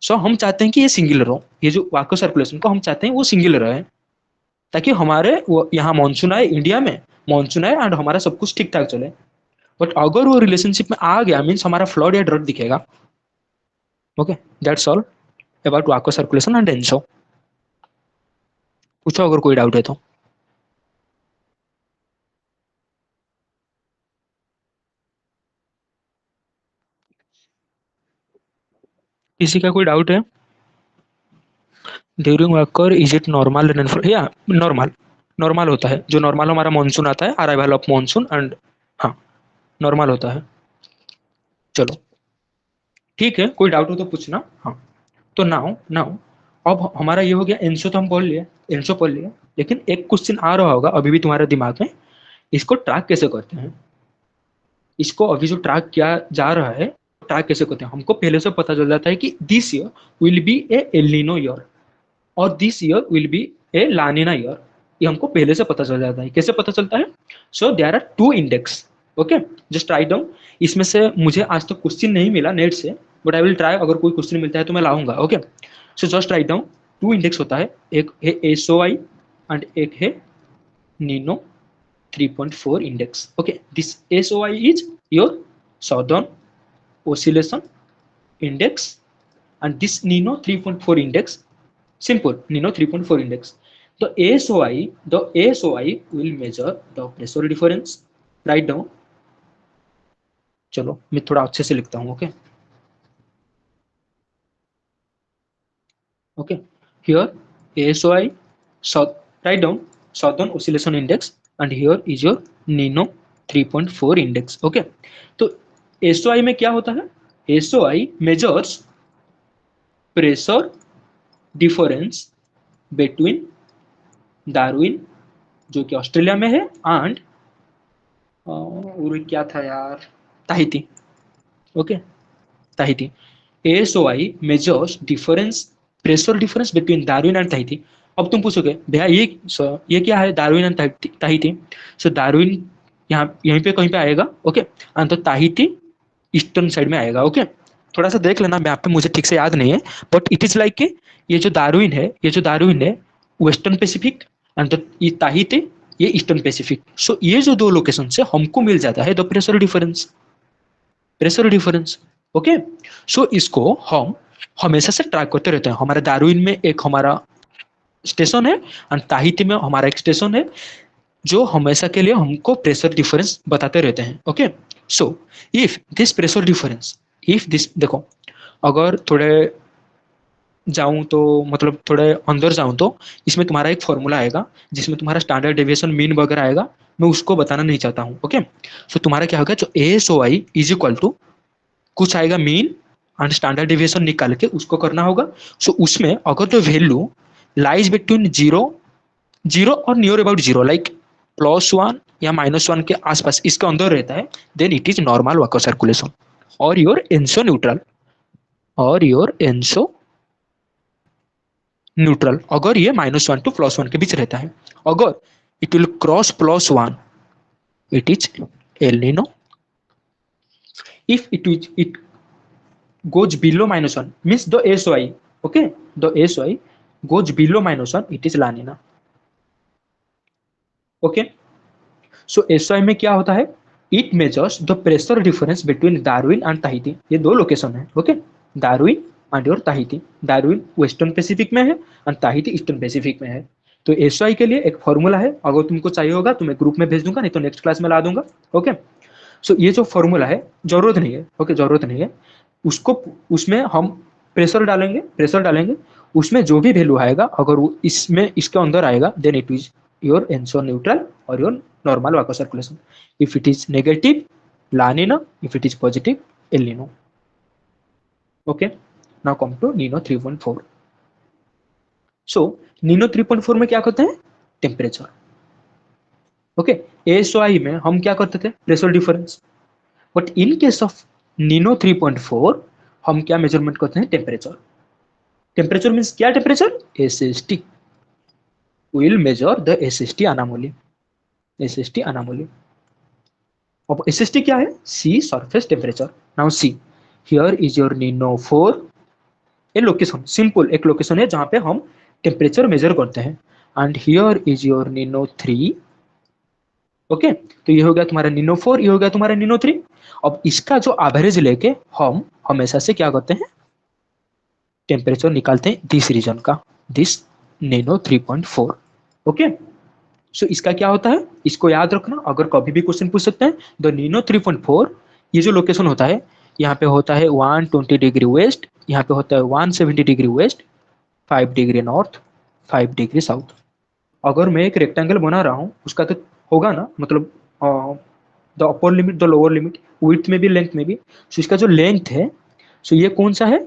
सो हम चाहते हैं कि ये सिंगुलर हो, ये जो वाको सर्कुलेशन को हम चाहते हैं वो सिंगुलर रहे, ताकि हमारे वो यहाँ मानसून आए, इंडिया में मानसून आए एंड हमारा सब कुछ ठीक ठाक चले। बट अगर वो रिलेशनशिप में आ गया, मीन्स हमारा फ्लड या ड्रॉट दिखेगा, okay. That's all about Walker circulation and ENSO. पूछो अगर कोई डाउट है तो। किसी का कोई डाउट है? During walker is it normal rainfall, या नॉर्मल, नॉर्मल होता है। जो नॉर्मल हमारा मानसून आता है, अराइवल ऑफ मानसून एंड, हाँ, नॉर्मल होता है। चलो ठीक है, कोई डाउट हो तो पूछना, हाँ। तो नाउ नाउ अब हमारा ये हो गया, एनसो तो हम बोल लिए, एनसो पढ़ लिए। लेकिन एक क्वेश्चन आ रहा होगा अभी भी तुम्हारे दिमाग में, इसको ट्रैक कैसे करते हैं? इसको अभी जो ट्रैक किया जा रहा है, ट्रैक कैसे करते हैं? हमको पहले से पता चल जाता है कि this year will be a El Nino year और this year will be a La Nina year. ये हमको पहले से पता चल जाता है। कैसे पता चलता है? So there are two index, okay. Just write down. इसमें से मुझे आज तक क्वेश्चन नहीं मिला नेट से, बट आई विल ट्राई, अगर कोई क्वेश्चन मिलता है तो मैं लाऊंगा, okay. So just write down. Two index होता है, एक है एसओआई एंड एक है Nino 3.4 index, okay। This SOI is your southern oscillation index, and this Nino 3.4 index, simple Nino 3.4 index। The SOI will measure the pressure difference। Write down। चलो मैं थोड़ा अच्छे से लिखता हूँ, okay okay. Here SOI, south, write down southern oscillation index, and here is your Nino 3.4 index, okay। तो SOI में क्या होता है? SOI measures pressure difference between Darwin, जो कि ऑस्ट्रेलिया में है, एंड और क्या था यार, Tahiti, okay, Tahiti. SOI measures difference, pressure difference between Darwin and Tahiti. अब तुम पूछोगे भैया ये क्या है, Darwin and Tahiti? So Darwin यहाँ यहीं पे कहीं पे आएगा, ओके, एंड तो ताहिती ईस्टर्न साइड में आएगा, ओके। थोड़ा सा देख लेना, मैप पे मुझे ठीक से याद नहीं है, बट इट इज लाइक कि ये जो डार्विन है वेस्टर्न पैसिफिक, एंड तो ये ताहिती ये ईस्टर्न पैसिफिक। सो ये जो दो लोकेशन से हमको मिल जाता है the pressure difference, pressure difference, okay. So इसको हम हमेशा से ट्रैक करते रहते हैं। हमारे डार्विन में एक हमारा स्टेशन है एंड ताहिती में हमारा एक स्टेशन है, जो हमेशा के लिए हमको प्रेशर डिफरेंस बताते रहते हैं, okay. So if this pressure difference, if this, देखो, अगर थोड़े जाऊं तो मतलब थोड़े अंदर जाऊं तो इसमें तुम्हारा एक फॉर्मूला आएगा जिसमें तुम्हारा स्टैंडर्ड डेविएशन मीन वगैरह आएगा। मैं उसको बताना नहीं चाहता हूँ। ओके, सो तुम्हारा क्या होगा, जो ASOI इज इक्वल टू कुछ आएगा मीन एंड स्टैंडर्ड डेविएशन निकाल के उसको करना होगा। सो उसमें अगर जो value lies between zero zero और नियर अबाउट जीरो, लाइक +1 या -1 के आसपास इसके अंदर रहता है, then it is normal Walker circulation और योर एंसो न्यूट्रल, और योर एंसो न्यूट्रल अगर ये -1 टू +1 के बीच रहता है। अगर it will cross +1, it is El Nino. If it goes below -1 means the SOI, okay, the SOI goes below -1, it is La Nina। Okay, so SOI में क्या होता है, it measures the pressure difference between Darwin and Tahiti. ये दो location है। Okay, Darwin and your Tahiti. Darwin western Pacific में है and Tahiti eastern Pacific में है। तो SOI के लिए एक फॉर्मूला है, अगर तुमको चाहिए होगा तो मैं ग्रुप में भेज दूंगा, नहीं तो नेक्स्ट क्लास में ला दूंगा। ओके, सो ये जो फॉर्मूला है जरूरत नहीं है। ओके, जरूरत नहीं है उसको। उसमें हम प्रेशर डालेंगे, उसमें जो भी वैल्यू आएगा अगर वो इसमें इसके अंदर आएगा, then it is your ENSO neutral और your normal water circulation. If it is negative, La Nina, if it is positive, El Nino. Okay, now come to Nino 3.4। सो नीनो 3.4 में क्या करते हैं, टेम्परेचर। ओके, एएसओआई में हम क्या करते थे, pressure difference. But in case of Nino 3.4 हम क्या मेजरमेंट करते हैं, टेम्परेचर। टेम्परेचर मीन्स क्या, temperature SST, will measure the SST anomaly. SST anomaly. अब SST क्या है, sea surface temperature. Now see, here is your Nino 4, ये लोकेशन, सिंपल एक लोकेशन है जहां पे हम टेम्परेचर मेजर करते हैं। And here is your Nino 3। Okay, तो ये हो गया तुम्हारा नीनो 4, ये हो गया तुम्हारा नीनो 3। अब इसका जो एवरेज लेके हम हमेशा से क्या करते हैं, टेम्परेचर निकालते हैं दिस रीजन का, दिस नीनो 3.4। ओके, सो इसका क्या होता है, इसको याद रखना, अगर कभी भी क्वेश्चन पूछ सकते हैं। द नीनो 3.4, ये जो लोकेशन होता है, यहाँ पे होता है 120 डिग्री वेस्ट, यहाँ पे होता है 170 degree waste, 5 degree north, 5 degree south. अगर मैं एक रेक्टेंगल बना रहा हूँ उसका तो होगा ना, मतलब the upper limit, the lower limit, width में भी लेंथ में भी। सो इसका जो लेंथ है, सो ये कौन सा है,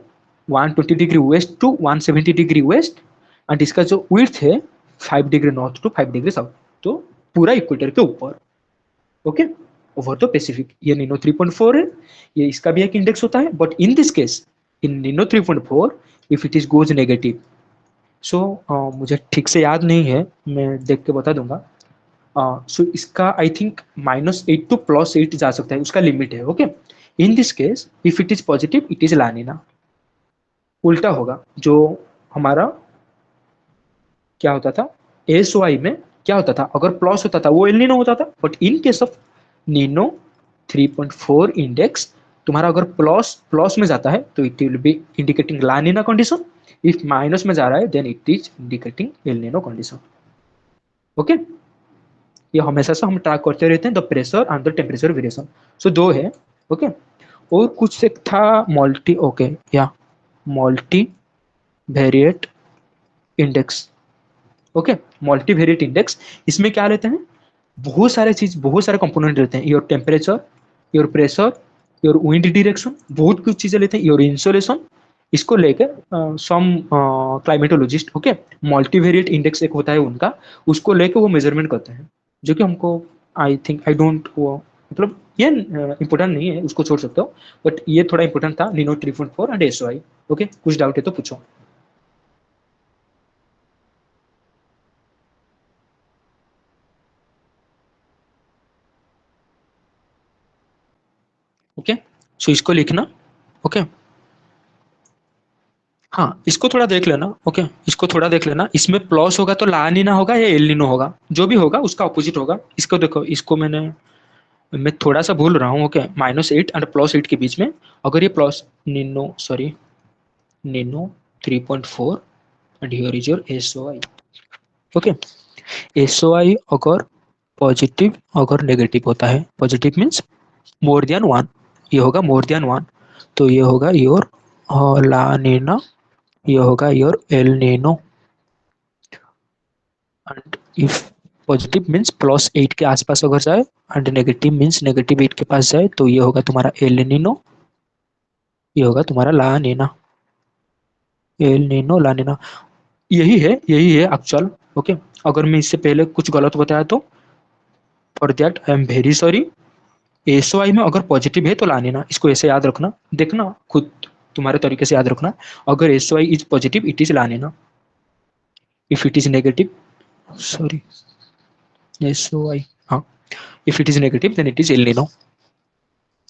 120 degree west to 170 degree west, and इसका जो विड्थ है 5 degree north to 5 degree south. तो पूरा इक्वेटर के ऊपर। Okay, over the Pacific. ये नीनो 3.4 है, ये इसका भी एक इंडेक्स होता है। But in this case, in Nino 3.4, if it is goes negative, so मुझे ठीक से याद नहीं है, मैं देख के बता दूंगा। सो इसका आई थिंक -8 टू +8 जा सकता है, उसका लिमिट है। Okay, in this case if it is positive, it is लानिना। उल्टा होगा, जो हमारा क्या होता था एएसओआई में, क्या होता था, अगर प्लस होता था वो एल नीनो होता था। But in case of Nino 3.4 index, तुम्हारा अगर प्लस प्लस में जाता है तो it will be indicating La Nina condition, if minus में जा रहा है then it is indicating El Nino condition. Okay, ये हमेशा से हम ट्रैक करते रहते हैं the pressure and the temperature variation. So दो है। ओके, और कुछ एक था मल्टी, ओके या multi variate index. Okay, multi variate index, इसमें क्या लेते हैं, बहुत सारे चीज, बहुत सारे कंपोनेंट रहते हैं। Your temperature, your pressure, your wind direction, बहुत कुछ चीजें लेते हैं, योर इंसोलेशन। इसको लेकर सम क्लाइमेटोलॉजिस्ट, ओके, मल्टीवेरिएट इंडेक्स एक होता है उनका, उसको लेकर वो मेजरमेंट करते हैं, जो कि हमको आई थिंक आई डोंट, वो मतलब ये इंपॉर्टेंट नहीं है, उसको छोड़ सकते हो। बट ये थोड़ा इंपॉर्टेंट था, नीनो 3.4 एंड एसओआई। ओके, कुछ डाउट है तो पूछो। ओके, सो इसको लिखना। ओके, हाँ इसको थोड़ा देख लेना। ओके, इसको थोड़ा देख लेना, इसमें प्लस होगा तो ला नीना होगा या एल नीनो होगा, जो भी होगा उसका अपोजिट होगा। इसको देखो, इसको मैं थोड़ा सा भूल रहा हूँ। ओके, -8 एंड +8 के बीच में, अगर ये plus Nino, sorry, Nino 3.4 and here is your SOI. Okay, SOI अगर पॉजिटिव अगर नेगेटिव होता है, पॉजिटिव मीन्स मोर देन 1, ये होगा मोर देन 1, तो ये होगा योर ला नीना ये होगा your El Nino. And if positive means +8 के आसपास अगर जाए एंड नेगेटिव मीन्स -8 के पास जाए तो ये होगा तुम्हारा एल नीनो, ये होगा तुम्हारा ला नीना। एल नीनो ला नीना, यही है एक्चुअल। ओके, अगर मैं इससे पहले कुछ गलत बताया तो for that I am very sorry. SOI में अगर पॉजिटिव है तो ला लेना, इसको ऐसे याद रखना, देखना खुद तुम्हारे तरीके से याद रखना। अगर SOI is positive it is La Nina, if it is negative, sorry, SOI, हाँ, if it is negative then it is El Nino.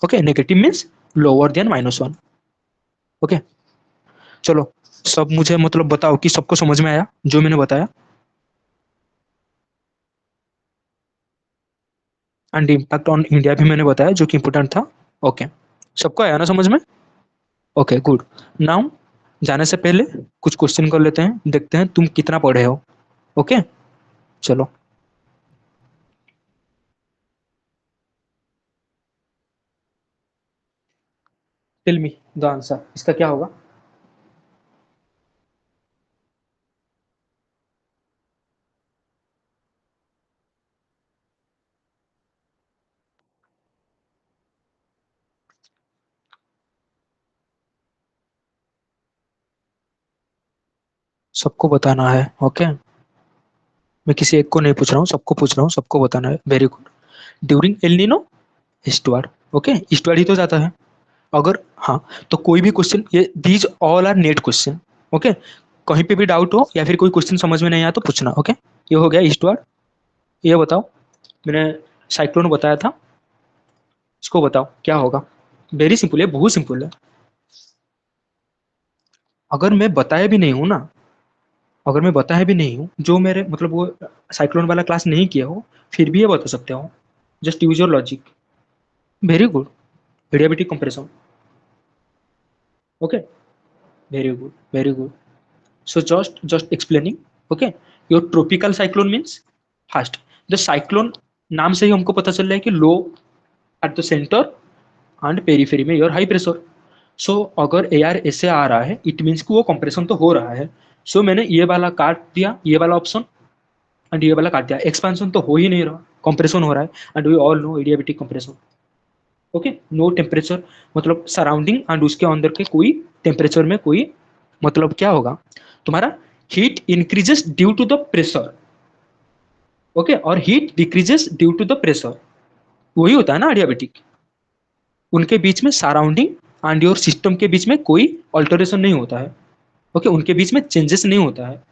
Okay, negative means lower than -1। Okay, चलो, सब मुझे मतलब बताओ कि सबको समझ में आया जो मैंने बताया। एंड इम्पैक्ट ऑन इंडिया भी मैंने बताया जो कि इंपोर्टेंट था। ओके, सबको आया ना समझ में? Okay, good. नाउ जाने से पहले कुछ क्वेश्चन कर लेते हैं, देखते हैं तुम कितना पढ़े हो। ओके, चलो। टेल मी द आंसर, इसका क्या होगा? सबको बताना है। ओके, मैं किसी एक को नहीं पूछ रहा हूँ, सबको पूछ रहा हूँ, सबको बताना है। Very good. During El Nino, eastward. Okay, eastward ही तो जाता है। अगर, हाँ, तो कोई भी क्वेश्चन, ये these all are net question. Okay, कहीं पे भी डाउट हो या फिर कोई क्वेश्चन समझ में नहीं आया तो पूछना। ओके, ये हो गया ईस्टवार्ड। ये बताओ, मैंने साइक्लोन बताया था, इसको बताओ क्या होगा। वेरी सिंपल है, बहुत सिंपल है। अगर मैं बताया भी नहीं हूँ ना, अगर मैं बताया भी नहीं हूँ, जो मेरे मतलब वो साइक्लोन वाला क्लास नहीं किया हो, फिर भी ये बता सकते हो। Just use your logic. Very good. Adiabatic compression. Okay, very good, very good. So just explaining, okay, your tropical cyclone means fast, the cyclone नाम से ही हमको पता चल रहा है कि low at the centre and periphery में योर हाई प्रेशर। सो अगर एयर ऐसे आ रहा है इट मीन्स कि वो कंप्रेशन तो हो रहा है। सो मैंने ये वाला काट दिया, ये वाला ऑप्शन, एंड ये वाला काट दिया। एक्सपेंशन तो हो ही नहीं रहा, कंप्रेशन हो रहा है, and we all know adiabatic compression. Okay, no temperature, मतलब सराउंडिंग एंड उसके अंदर के कोई टेम्परेचर में कोई मतलब क्या होगा तुम्हारा, heat increases due to the pressure. Okay, और heat decreases due to the pressure, वही होता है ना एडियाबेटिक। उनके बीच में सराउंडिंग एंड योर सिस्टम के बीच में कोई अल्टरेशन नहीं होता है। ओके, उनके बीच में चेंजेस नहीं होता है।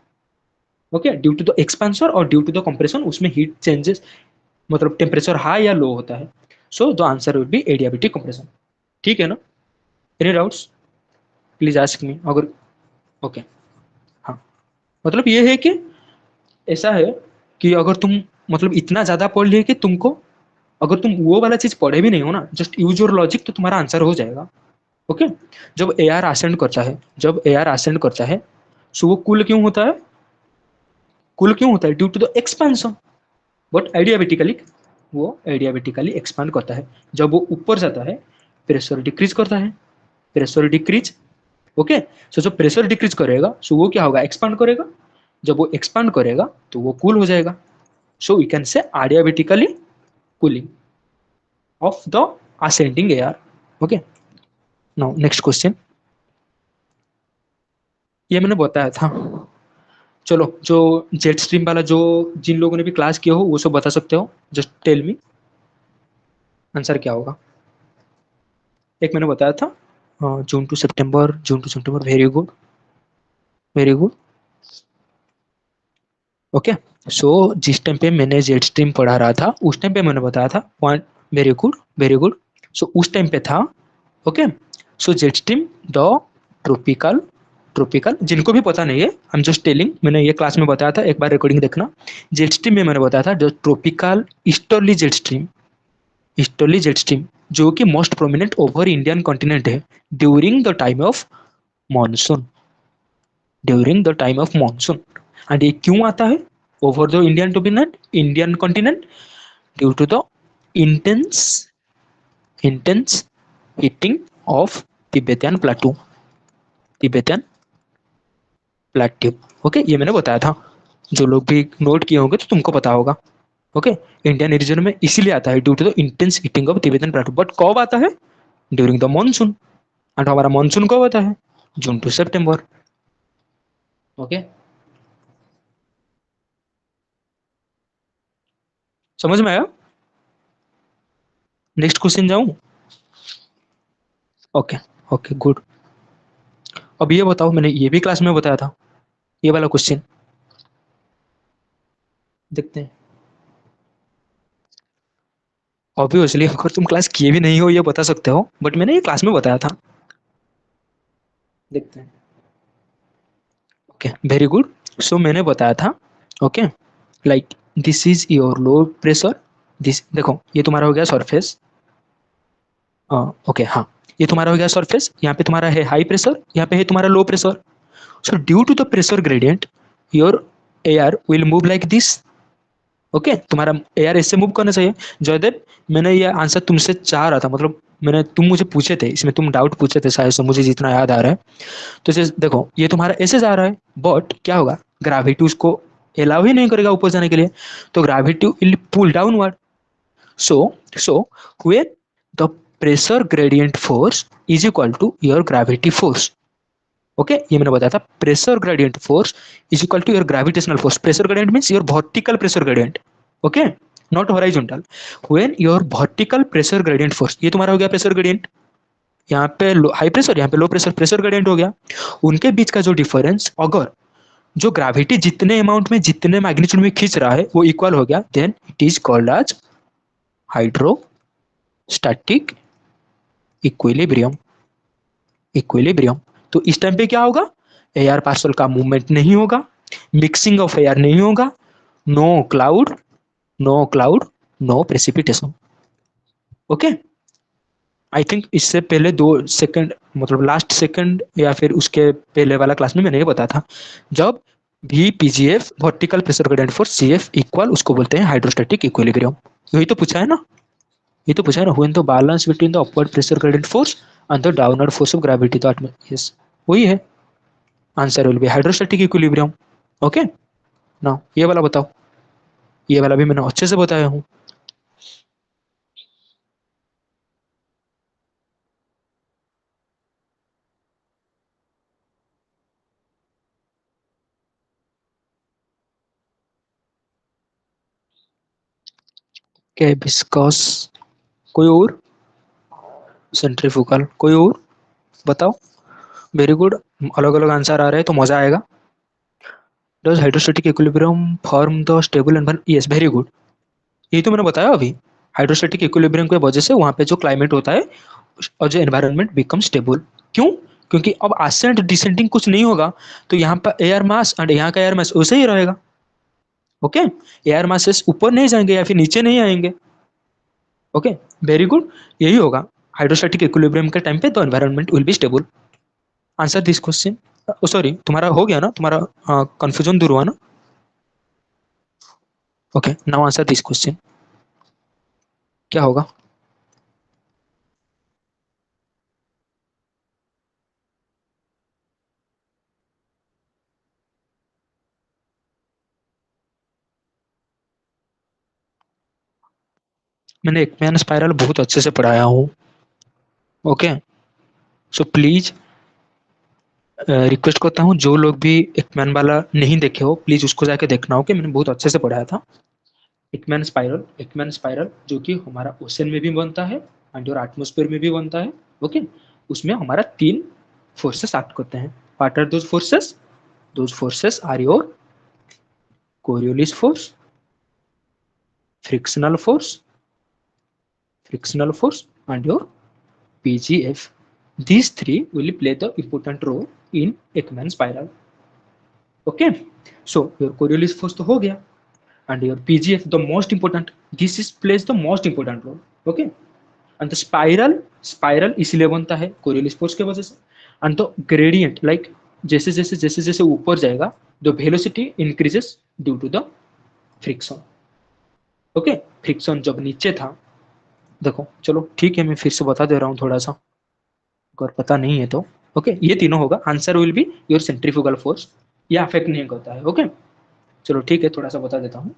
Okay, due to the expansion और ड्यू टू द कंप्रेशन उसमें हीट चेंजेस, मतलब टेम्परेचर हाई या लो होता है। So the answer will be adiabatic compression. ठीक है ना? Any doubts? Please ask me अगर। ओके, हाँ, मतलब ये है कि ऐसा है कि अगर तुम मतलब इतना ज्यादा पढ़ लिए कि तुमको, अगर तुम वो वाला चीज पढ़े भी नहीं हो ना, जस्ट यूज योर लॉजिक तो तुम्हारा आंसर हो जाएगा। ओके, जब एआर असेंड करता है, जब एआर असेंड करता है, सो वो कूल क्यों होता है? कूल क्यों होता है? Due to the expansion. But adiabatically वो आइडियाबेटिकली एक्सपांड करता है। जब वो ऊपर जाता है प्रेशर डिक्रीज करता है, प्रेशर डिक्रीज। ओके, सो जब प्रेशर डिक्रीज करेगा सो वो क्या होगा? एक्सपांड करेगा। जब वो एक्सपांड करेगा तो वो कूल हो जाएगा। सो we can say adiabatically cooling of the ascending air. Okay, now next question, ये मैंने बताया था। चलो, जो जेट स्ट्रीम वाला, जो जिन लोगों ने भी क्लास किया हो वो सब बता सकते हो। जस्ट टेल मी आंसर क्या होगा। एक मैंने बताया था, June to September, June to September. Very good, very good. Okay, so जिस टाइम पे मैंने जेट स्ट्रीम पढ़ा रहा था उस टाइम पे मैंने बताया था point. Very good, very good. So उस टाइम पे था। Okay, so jet stream the tropical, tropical जिनको भी पता नहीं है आई एम जस्ट टेलिंग, मैंने ये क्लास में बताया था, एक बार रिकॉर्डिंग देखना। जेट स्ट्रीम में मैंने बताया था जो tropical easterly jet stream, easterly jet stream जो कि most prominent over Indian continent है during the time of monsoon, during the time of monsoon. And ये क्यों आता है over the Indian continent, Indian continent? Due to the intense, intense heating of Tibetan plateau, Tibetan plateau. Okay, ये मैंने बताया था, जो लोग भी नोट किए होंगे तो तुमको पता होगा। ओके, इंडियन रीजन में इसीलिए आता है due to the intense heating of Tibetan plateau. But कब आता है? During the monsoon. एंड हमारा मानसून कब आता है? जून टू सितंबर। ओके, समझ में आया? नेक्स्ट क्वेश्चन जाऊं? Okay, okay good. अब ये बताओ, मैंने ये भी क्लास में बताया था, ये वाला क्वेश्चन देखते हैं। ऑब्वियसली अगर तुम क्लास किए भी नहीं हो ये बता सकते हो, बट मैंने ये क्लास में बताया था। देखते हैं। Okay, very good. सो मैंने बताया था, okay, like this is your low pressure. This देखो, ये तुम्हारा हो गया सरफेस। ओके हाँ, ये तुम्हारा हो गया सरफेस, यहाँ पे तुम्हारा है हाई प्रेशर, यहाँ पे है तुम्हारा low pressure. So due to the pressure gradient your air will move like this. Okay, तुम्हारा एयर ऐसे मूव करना चाहिए। जयदेव, मैंने ये आंसर तुमसे चाह रहा था, मतलब मैंने, तुम मुझे पूछे थे इसमें, तुम डाउट पूछे थे शायद से, मुझे जितना याद आ रहा है। तो इसे देखो, ये तुम्हारा ऐसे जा रहा है, बट क्या होगा, ग्रेविटी उसको अलाउ ही नहीं करेगा ऊपर जाने के लिए, तो gravity will pull downward. So so when the pressure gradient force is equal to your gravity force. Okay, ये मैंने बताया था, pressure gradient force is equal to your gravitational force. Pressure gradient means your vertical pressure gradient. Okay, not horizontal. When your vertical pressure gradient force, ये तुम्हारा हो गया pressure gradient, यहाँ पे हाई प्रेशर, यहाँ पे लो प्रेशर, प्रेशर ग्रेडियंट हो गया। उनके बीच का जो डिफरेंस, अगर जो ग्रेविटी जितने अमाउंट में, जितने मैग्नीट्यूड में खींच रहा है वो इक्वल हो गया, then it is called as hydrostatic equilibrium. Equilibrium. तो इस टाइम पे क्या होगा, एयर पार्सल का मूवमेंट नहीं होगा, मिक्सिंग ऑफ एयर नहीं होगा, no cloud, no cloud, no precipitation. Okay, I think इससे पहले 2 सेकंड, मतलब लास्ट सेकंड या फिर उसके पहले वाला क्लास में मैंने ये बताया था, जब भी PGF vertical pressure gradient force CF equal, उसको बोलते हैं हाइड्रोस्टैटिक इक्विलिब्रियम। यही तो पूछा है ना, ये तो पूछा है ना, when the balance between the upward pressure gradient force and the downward force of gravity, that yes, वही है। Answer will B hydrostatic equilibrium. Okay, now ये वाला बताओ, ये वाला भी मैंने अच्छे से बताया हूँ। क्या विस्कस, कोई और? सेंट्रीफ्यूगल, कोई और बताओ। वेरी गुड, अलग अलग आंसर आ रहे हैं तो मजा आएगा। Does hydrostatic equilibrium form the stable environment? Yes, very good, यही तो मैंने बताया अभी। हाइड्रोस्टैटिक इक्विलिब्रियम की वजह से वहां पे जो क्लाइमेट होता है और जो एनवायरनमेंट बिकम स्टेबल। क्यों? क्योंकि अब असेंट डिसेंडिंग कुछ नहीं होगा, तो यहाँ पर एयर मास एंड यहाँ का एयर मास वैसे ही रहेगा। ओके, एयर मासेस ऊपर नहीं जाएंगे या फिर नीचे नहीं आएंगे। ओके, वेरी गुड, यही होगा हाइड्रोस्टैटिक इक्विलिब्रियम के टाइम पे, the environment will be stable. Answer this question. Sorry, तुम्हारा हो गया ना, तुम्हारा कंफ्यूजन दूर हुआ ना? Okay, now answer this question, क्या होगा? मैंने एकमैन स्पाइरल बहुत अच्छे से पढ़ाया हूँ। ओके, सो प्लीज रिक्वेस्ट करता हूँ, जो लोग भी एकमैन वाला नहीं देखे हो प्लीज उसको जाके देखना। ओके, मैंने बहुत अच्छे से पढ़ाया था। एकमैन स्पाइरल, एकमैन स्पाइरल जो कि हमारा ओशन में भी बनता है एंड और एटमोस्फेयर में भी बनता है। ओके, उसमें हमारा 3 फोर्सेस एक्ट करते हैं। What are those forces? Those forces are your Coriolis force, frictional force, and your PGF. These three will play the important role in Ekman spiral. Okay, so your Coriolis force तो हो गया, and your PGF the most important. This is plays the most important role. Okay, and the spiral इसलिए बनता है Coriolis force के वजह से, and the gradient like जैसे जैसे ऊपर जाएगा, the velocity increases due to the friction. Okay, friction जब नीचे था, देखो चलो ठीक है, मैं फिर से बता दे रहा हूँ थोड़ा सा, अगर पता नहीं है तो। ओके, ये तीनों होगा, answer will be your centrifugal force, या अफेक्ट नहीं करता है। ओके, चलो ठीक है, थोड़ा सा बता देता हूँ।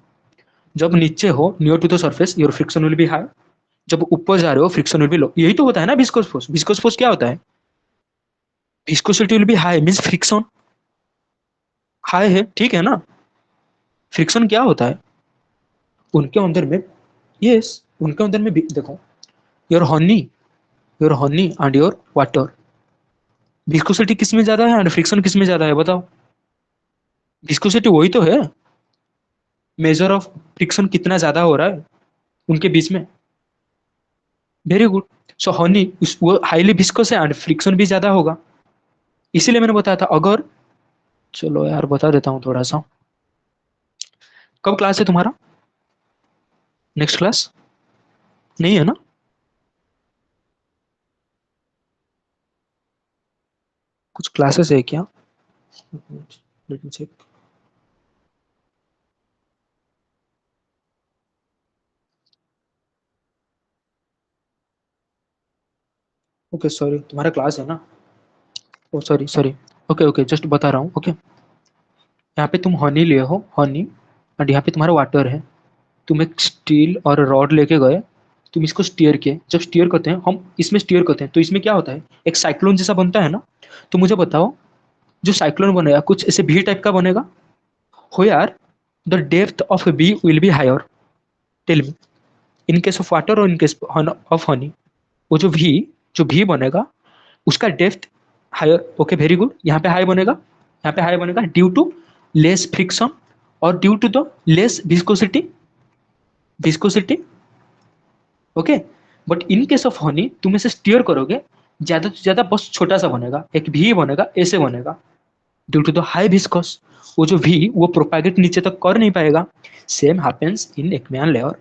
जब नीचे हो near to the surface your friction will be high, जब ऊपर जा रहे हो फ्रिक्शन विल बी लो। यही तो होता है ना विस्कोस फोर्स। विस्कोस फोर्स क्या होता है? Viscosity will be high means friction high है, ठीक है ना। फ्रिक्शन क्या होता है उनके अंदर में? यस, उनके अंदर में देखो, your honey, your honey and your water, viscosity किस में ज्यादा है एंड फ्रिक्शन किस में ज्यादा है बताओ? विस्कोसिटी वही तो है मेजर ऑफ फ्रिक्शन कितना ज्यादा हो रहा है उनके बीच में। Very good. सो हनी वो हाईली विस्कोस है एंड फ्रिक्शन भी ज्यादा होगा, इसीलिए मैंने बताया था। अगर, चलो यार बता देता हूँ थोड़ा सा। कब क्लास है तुम्हारा? नेक्स्ट क्लास नहीं है ना? कुछ क्लासेस है क्या? Let me check. Okay sorry, तुम्हारा क्लास है ना? Oh sorry sorry. Okay okay, just बता रहा हूँ। ओके, यहाँ पे तुम हनी लिए हो, हनी, एंड यहाँ पे तुम्हारा वाटर है। तुम एक स्टील और रॉड लेके गए, तुम इसको स्टीयर किए। जब स्टीयर करते हैं हम, इसमें स्टीयर करते हैं तो इसमें क्या होता है, एक साइक्लोन जैसा बनता है ना। तो मुझे बताओ, जो साइक्लोन बनेगा कुछ ऐसे भी टाइप का बनेगा हो यार। The depth of B will be higher, tell me, in case of water और इन केस ऑफ हनी। वो जो भी बनेगा उसका depth higher. Okay very good, यहाँ पे हाई बनेगा, यहाँ पे हाई बनेगा ड्यू टू लेस फ्रिक्शन और due to the less viscosity, viscosity. Okay, but in case of honey तुम इसे स्टीयर करोगे, ज्यादा से ज्यादा बस छोटा सा बनेगा, एक भी बनेगा, ऐसे बनेगा due to the high viscous. वो जो भी वो प्रोपागेट नीचे तक कर नहीं पाएगा। Same happens in Ekman layer.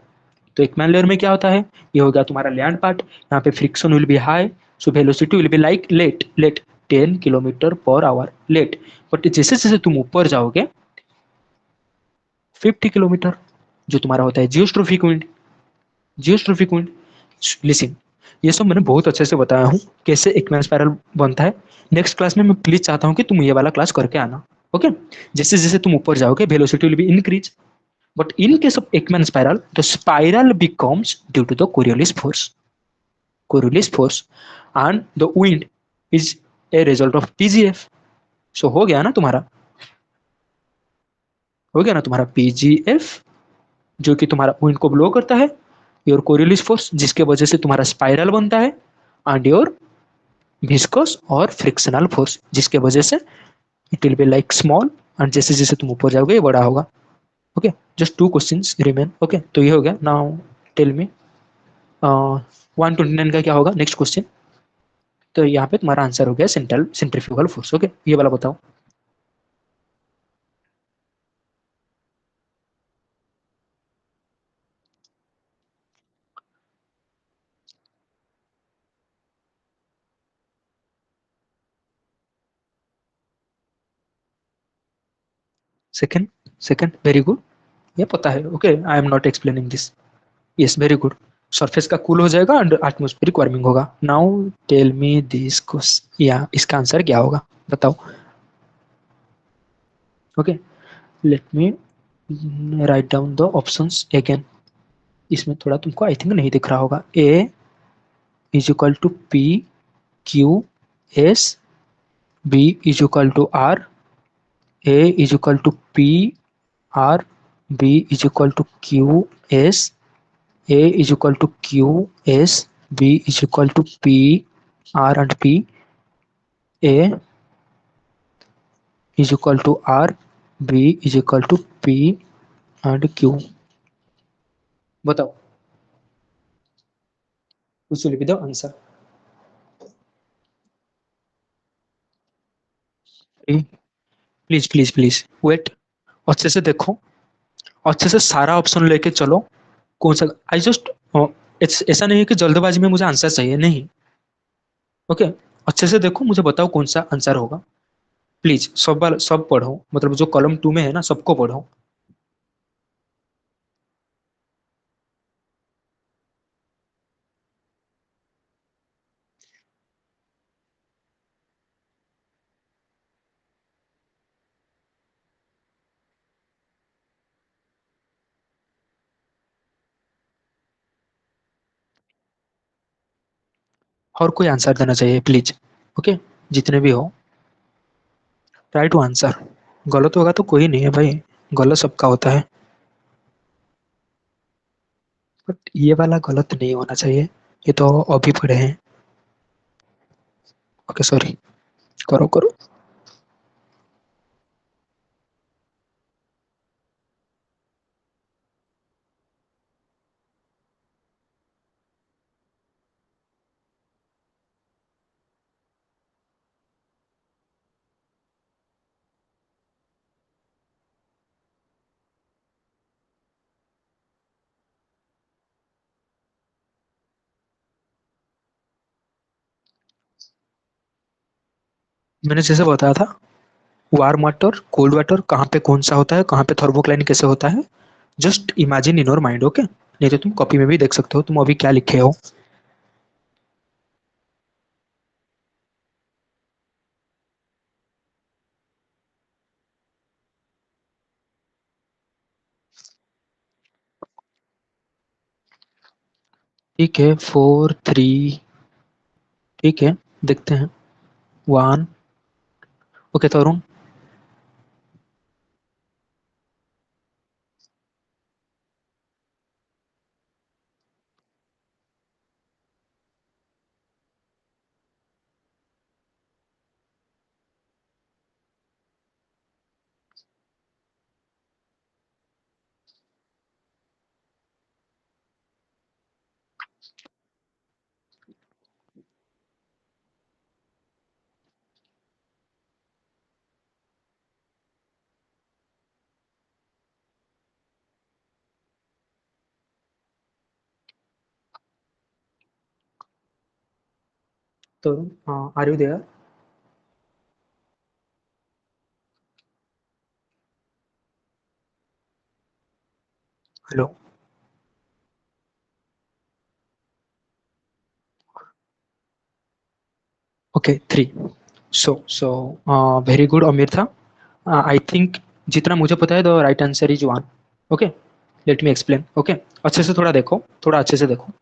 तो एकम्यान लेयर में क्या होता है, ये हो गया तुम्हारा लैंड पार्ट, यहाँ पे friction will be high, so velocity will be like let let 10 kilometre per hour let. But जैसे जैसे तुम ऊपर जाओगे 50 किलोमीटर, जो तुम्हारा होता है जियोस्ट्रोफिक विंड, जियोस्ट्रोफिक विंड। लिसन, ये सब मैंने बहुत अच्छे से बताया हूँ कैसे एकम्यान स्पाइरल बनता है। नेक्स्ट क्लास में मैं प्लीज चाहता हूँ कि तुम ये वाला क्लास करके आना। ओके, जैसे जैसे तुम ऊपर जाओगे velocity will be increase, but in case of Ekman spiral the spiral becomes due to the Coriolis force, Coriolis force, and the wind is a result of PGF। so हो गया ना तुम्हारा, हो गया ना तुम्हारा PGF, जो कि तुम्हारा विंड को ब्लो करता है, योर कोरियोलिस फोर्स जिसके वजह से तुम्हारा स्पाइरल बनता है, एंड योर विस्कस और फ्रिक्शनल फोर्स जिसके वजह से it will be like small, and जैसे जैसे तुम ऊपर जाओगे ये बड़ा होगा। Okay, just two questions remain. Okay, तो ये हो गया। नाउ टेल मी 129 का क्या होगा नेक्स्ट क्वेश्चन? तो यहाँ पे तुम्हारा आंसर हो गया सेंट्रल सेंट्रीफ्यूगल फोर्स। ओके, ये वाला बताओ। सेकंड, सेकंड वेरी गुड, ये पता है। Okay, I am not explaining this. Yes very good, surface का कूल हो जाएगा एंड एटमॉस्फेरिक वार्मिंग होगा। Now tell me this question, या इसका आंसर क्या होगा बताओ? Okay, let me write down the options again. इसमें थोड़ा तुमको आई थिंक नहीं दिख रहा होगा। A is equal to P Q S, B is equal to R, A is equal to P R, B is equal to Q S, A is equal to Q S, B is equal to P R and P, A is equal to R, B is equal to P and Q. बताओ, which will be the answer? Please please please wait, अच्छे से देखो, अच्छे से सारा option लेके चलो। कौन सा आई जस्ट, ऐसा नहीं है कि जल्दबाजी में मुझे आंसर चाहिए, नहीं। ओके, अच्छे से देखो, मुझे बताओ कौन सा आंसर होगा। प्लीज सब बार सब पढ़ो, मतलब जो कॉलम 2 में है ना सबको पढ़ो। और कोई आंसर देना चाहिए प्लीज। ओके, जितने भी हो ट्राई टू आंसर। गलत होगा तो कोई नहीं है भाई, गलत सबका होता है, बट ये वाला गलत नहीं होना चाहिए। ये तो अभी पढ़े हैं। ओके सॉरी, करो करो। मैंने जैसे बताया था, वार्म वाटर कोल्ड वाटर कहाँ पे कौन सा होता है, कहाँ पे थर्मोक्लाइन कैसे होता है, just imagine in your mind. Okay, नहीं तो तुम कॉपी में भी देख सकते हो तुम अभी क्या लिखे हो। ठीक है, 4 3, ठीक है, देखते हैं। 1। Okay Tarun. Tarun, are you there? Hello. Okay 3। So very good Amir था। आई थिंक जितना मुझे पता है the right answer is 1। Okay, let me explain. Okay, अच्छे से थोड़ा देखो, थोड़ा अच्छे से देखो।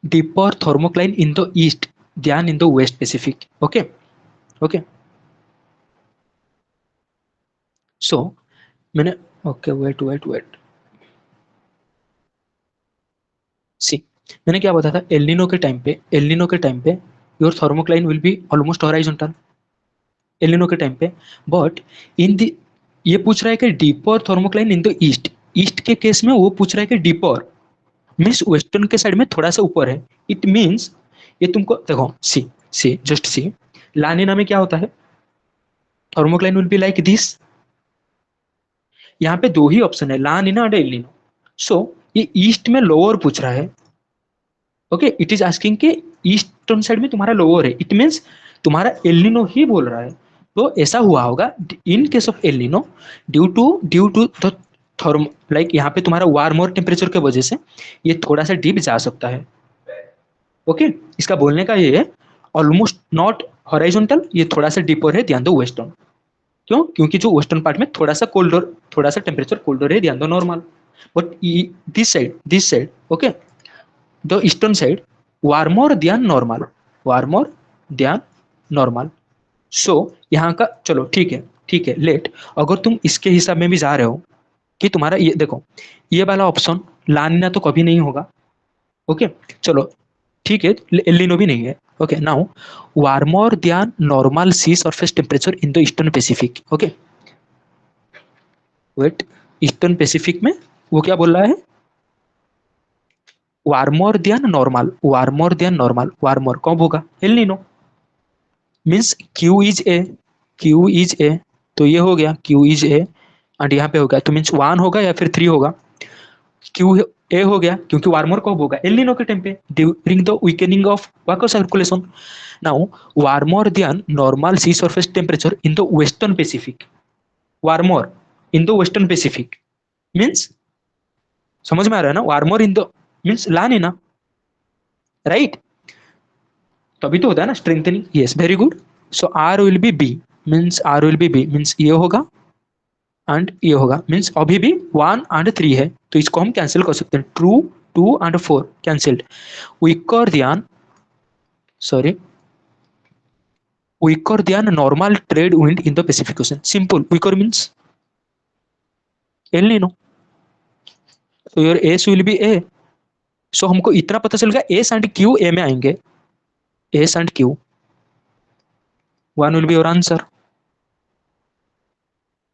Deeper thermocline in the east than in the west Pacific. Okay. Okay, so मैंने, okay wait wait wait, see मैंने क्या बताया था, एलिनो के टाइम पे, एलिनो के टाइम पे your thermocline will be almost horizontal, एलिनो के टाइम पे। बट इन द, ये पूछ रहा है कि deeper thermocline in the east, east के केस में वो पूछ रहा है कि डीपर मीन्स वेस्टर्न के साइड में थोड़ा सा ऊपर है। इट मीन्स ये तुमको देखो, सी सी जस्ट सी, लानिना में क्या होता है, thermocline will be like this. यहाँ पे दो ही ऑप्शन है, लानिना और एलिनो। सो ये ईस्ट में लोअर पूछ रहा है। ओके, इट इज आस्किंग के ईस्टर्न साइड में तुम्हारा लोअर है, इट मीन्स तुम्हारा एलिनो ही बोल रहा है। तो ऐसा हुआ होगा in case of El Nino, due to the therm, like यहाँ पे तुम्हारा वार्म और टेम्परेचर के वजह से ये थोड़ा सा डीप जा सकता है। ओके, इसका बोलने का ये है, ऑलमोस्ट नॉट हॉराइजॉन्टल, ये थोड़ा सा डीपर है, ध्यान दो वेस्टर्न। क्यों? क्योंकि जो वेस्टर्न पार्ट में थोड़ा सा कोल्डर, थोड़ा सा टेम्परेचर कोल्डर है, ध्यान दो normal. But this side okay, the eastern side warmer than normal, warmer than normal. सो यहाँ का चलो ठीक है, ठीक है लेट, अगर तुम इसके हिसाब में भी जा रहे हो कि तुम्हारा ये देखो, ये वाला ऑप्शन लानिना तो कभी नहीं होगा। ओके, चलो ठीक है, एलिनो भी नहीं है। Okay now, warmer than normal sea surface temperature in the eastern Pacific. Okay wait, Eastern Pacific में वो क्या बोल रहा है, warmer than normal, warmer than normal, warmer कब होगा, El Nino, means Q is A, Q is A, तो ये हो गया क्यू इज ए, एंड यहाँ पे होगा तो मीन्स 1 होगा या फिर 3 होगा, क्यू ए हो गया क्योंकि वार्मर कब होगा, एल नीनो के टाइम पे during the weakening of Walker circulation. Now warmer than normal sea surface temperature in the western Pacific, warmer in the western Pacific means, समझ में आ रहा है ना, वार्मर इन द मीन्स ला नहीं ना, राइट, तभी तो होता है ना strengthening, yes very good. So are will be be, means are will be be means ये होगा एंड ये होगा, मीन्स अभी भी 1 और 3 है, तो इसको हम कैंसिल कर सकते हैं, ट्रू 2 और 4 कैंसिल्ड। विकर ध्यान, sorry, weaker than normal trade wind in the Pacific Ocean. Simple. Weaker means El Nino. So your S will be A. So हमको इतना पता चल गया S and Q A में आएंगे. S and Q. One will be your answer.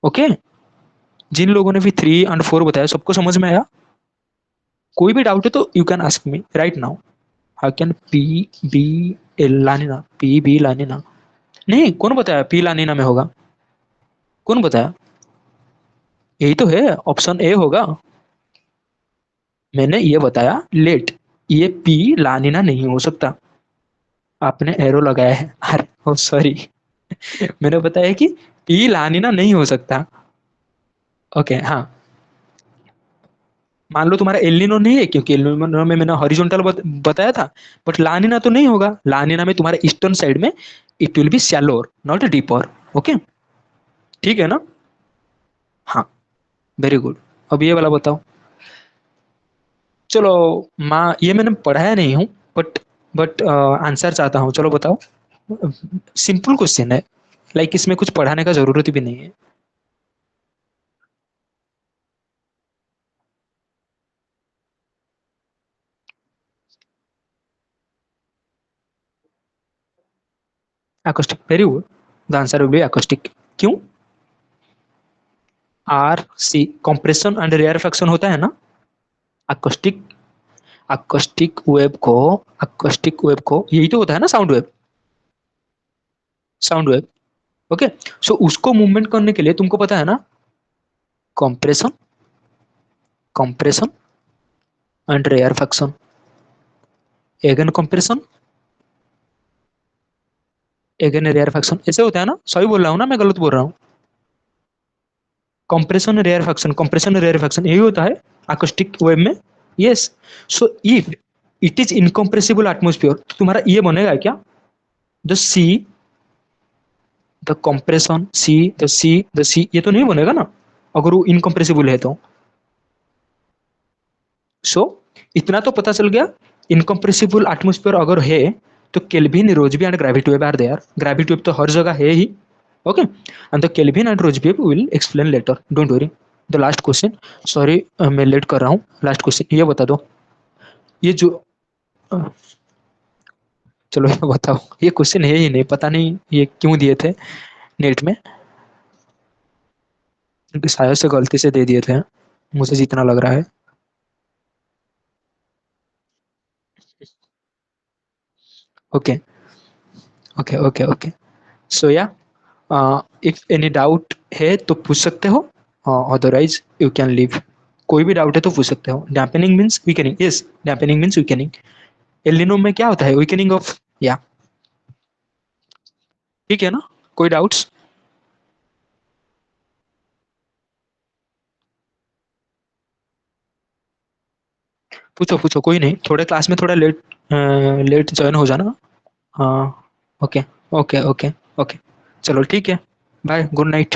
Okay okay? जिन लोगों ने भी 3 and 4 बताया सबको समझ में आया? कोई भी डाउट है तो you can ask me right now. How can P be El La Nina, P be La Nina? नहीं, कौन बताया पी लानिना में होगा? कौन बताया? यही तो है, ऑप्शन ए होगा. मैंने ये बताया लेट, ये पी लानिना नहीं हो सकता. आपने एरो लगाया है. अरे ओ सॉरी, मैंने बताया कि पी लानिना नहीं हो सकता. ओके हाँ, मान लो तुम्हारा एलिनो नहीं है क्योंकि एलिनो में मैंने हॉरिजॉन्टल बताया था, बट लानिना तो नहीं होगा. लानिना में तुम्हारे ईस्टर्न साइड में it will be shallower not deeper. Okay ठीक है ना? हाँ वेरी गुड. अब ये वाला बताओ. चलो माँ, ये मैंने पढ़ाया नहीं हूँ, बट आंसर चाहता हूँ. चलो बताओ. सिंपल क्वेश्चन है, लाइक इसमें कुछ पढ़ाने का जरूरत भी नहीं है. acoustic, very good. The answer will be acoustic. क्यों? R C compression and rarefaction होता है ना. acoustic, acoustic वेव को यही तो होता है ना, sound wave. Sound wave. Okay. So उसको मूवमेंट करने के लिए तुमको पता है ना, compression, compression and rarefaction. Again compression, again rarefaction, ऐसे होता है ना. सही बोल रहा हूँ ना, मैं गलत बोल रहा हूँ? कंप्रेशन रेयरफैक्शन, कंप्रेशन रेयरफैक्शन यही होता है acoustic वेव में. Yes. So if it is incompressible atmosphere, तो तुम्हारा ये बनेगा क्या? The C, the compression C, the C, the C, ये तो नहीं बनेगा ना अगर वो इनकम्प्रेसिबल है तो. सो इतना तो पता चल गया, इनकम्प्रेसिबल एटमोस्फियर अगर है तो Kelvin, Rossby and gravity wave are there. Gravity wave तो हर जगह है ही. Okay. And the Kelvin and Rossby wave will explain later, don't worry. The last question, sorry मैं लेट कर रहा हूँ. लास्ट क्वेश्चन ये बता दो. ये जो चलो ये बताओ, ये क्वेश्चन है ही नहीं, पता नहीं ये क्यों दिए थे नेट में, क्योंकि शायद से गलती से दे दिए थे, मुझे जितना लग रहा है. Okay okay okay okay. So yeah, if any doubt है तो पूछ सकते हो, अदरवाइज यू कैन लीव. कोई भी डाउट है तो पूछ सकते हो. Dampening means weakening. Yes, dampening means weakening. एलिनो में क्या होता है? Weakening of. या ठीक है ना? कोई डाउट्स? पूछो पूछो, कोई नहीं. थोड़े क्लास में थोड़ा लेट, लेट ज्वाइन हो जाना. हाँ. Okay okay okay okay. चलो ठीक है. Bye, good night.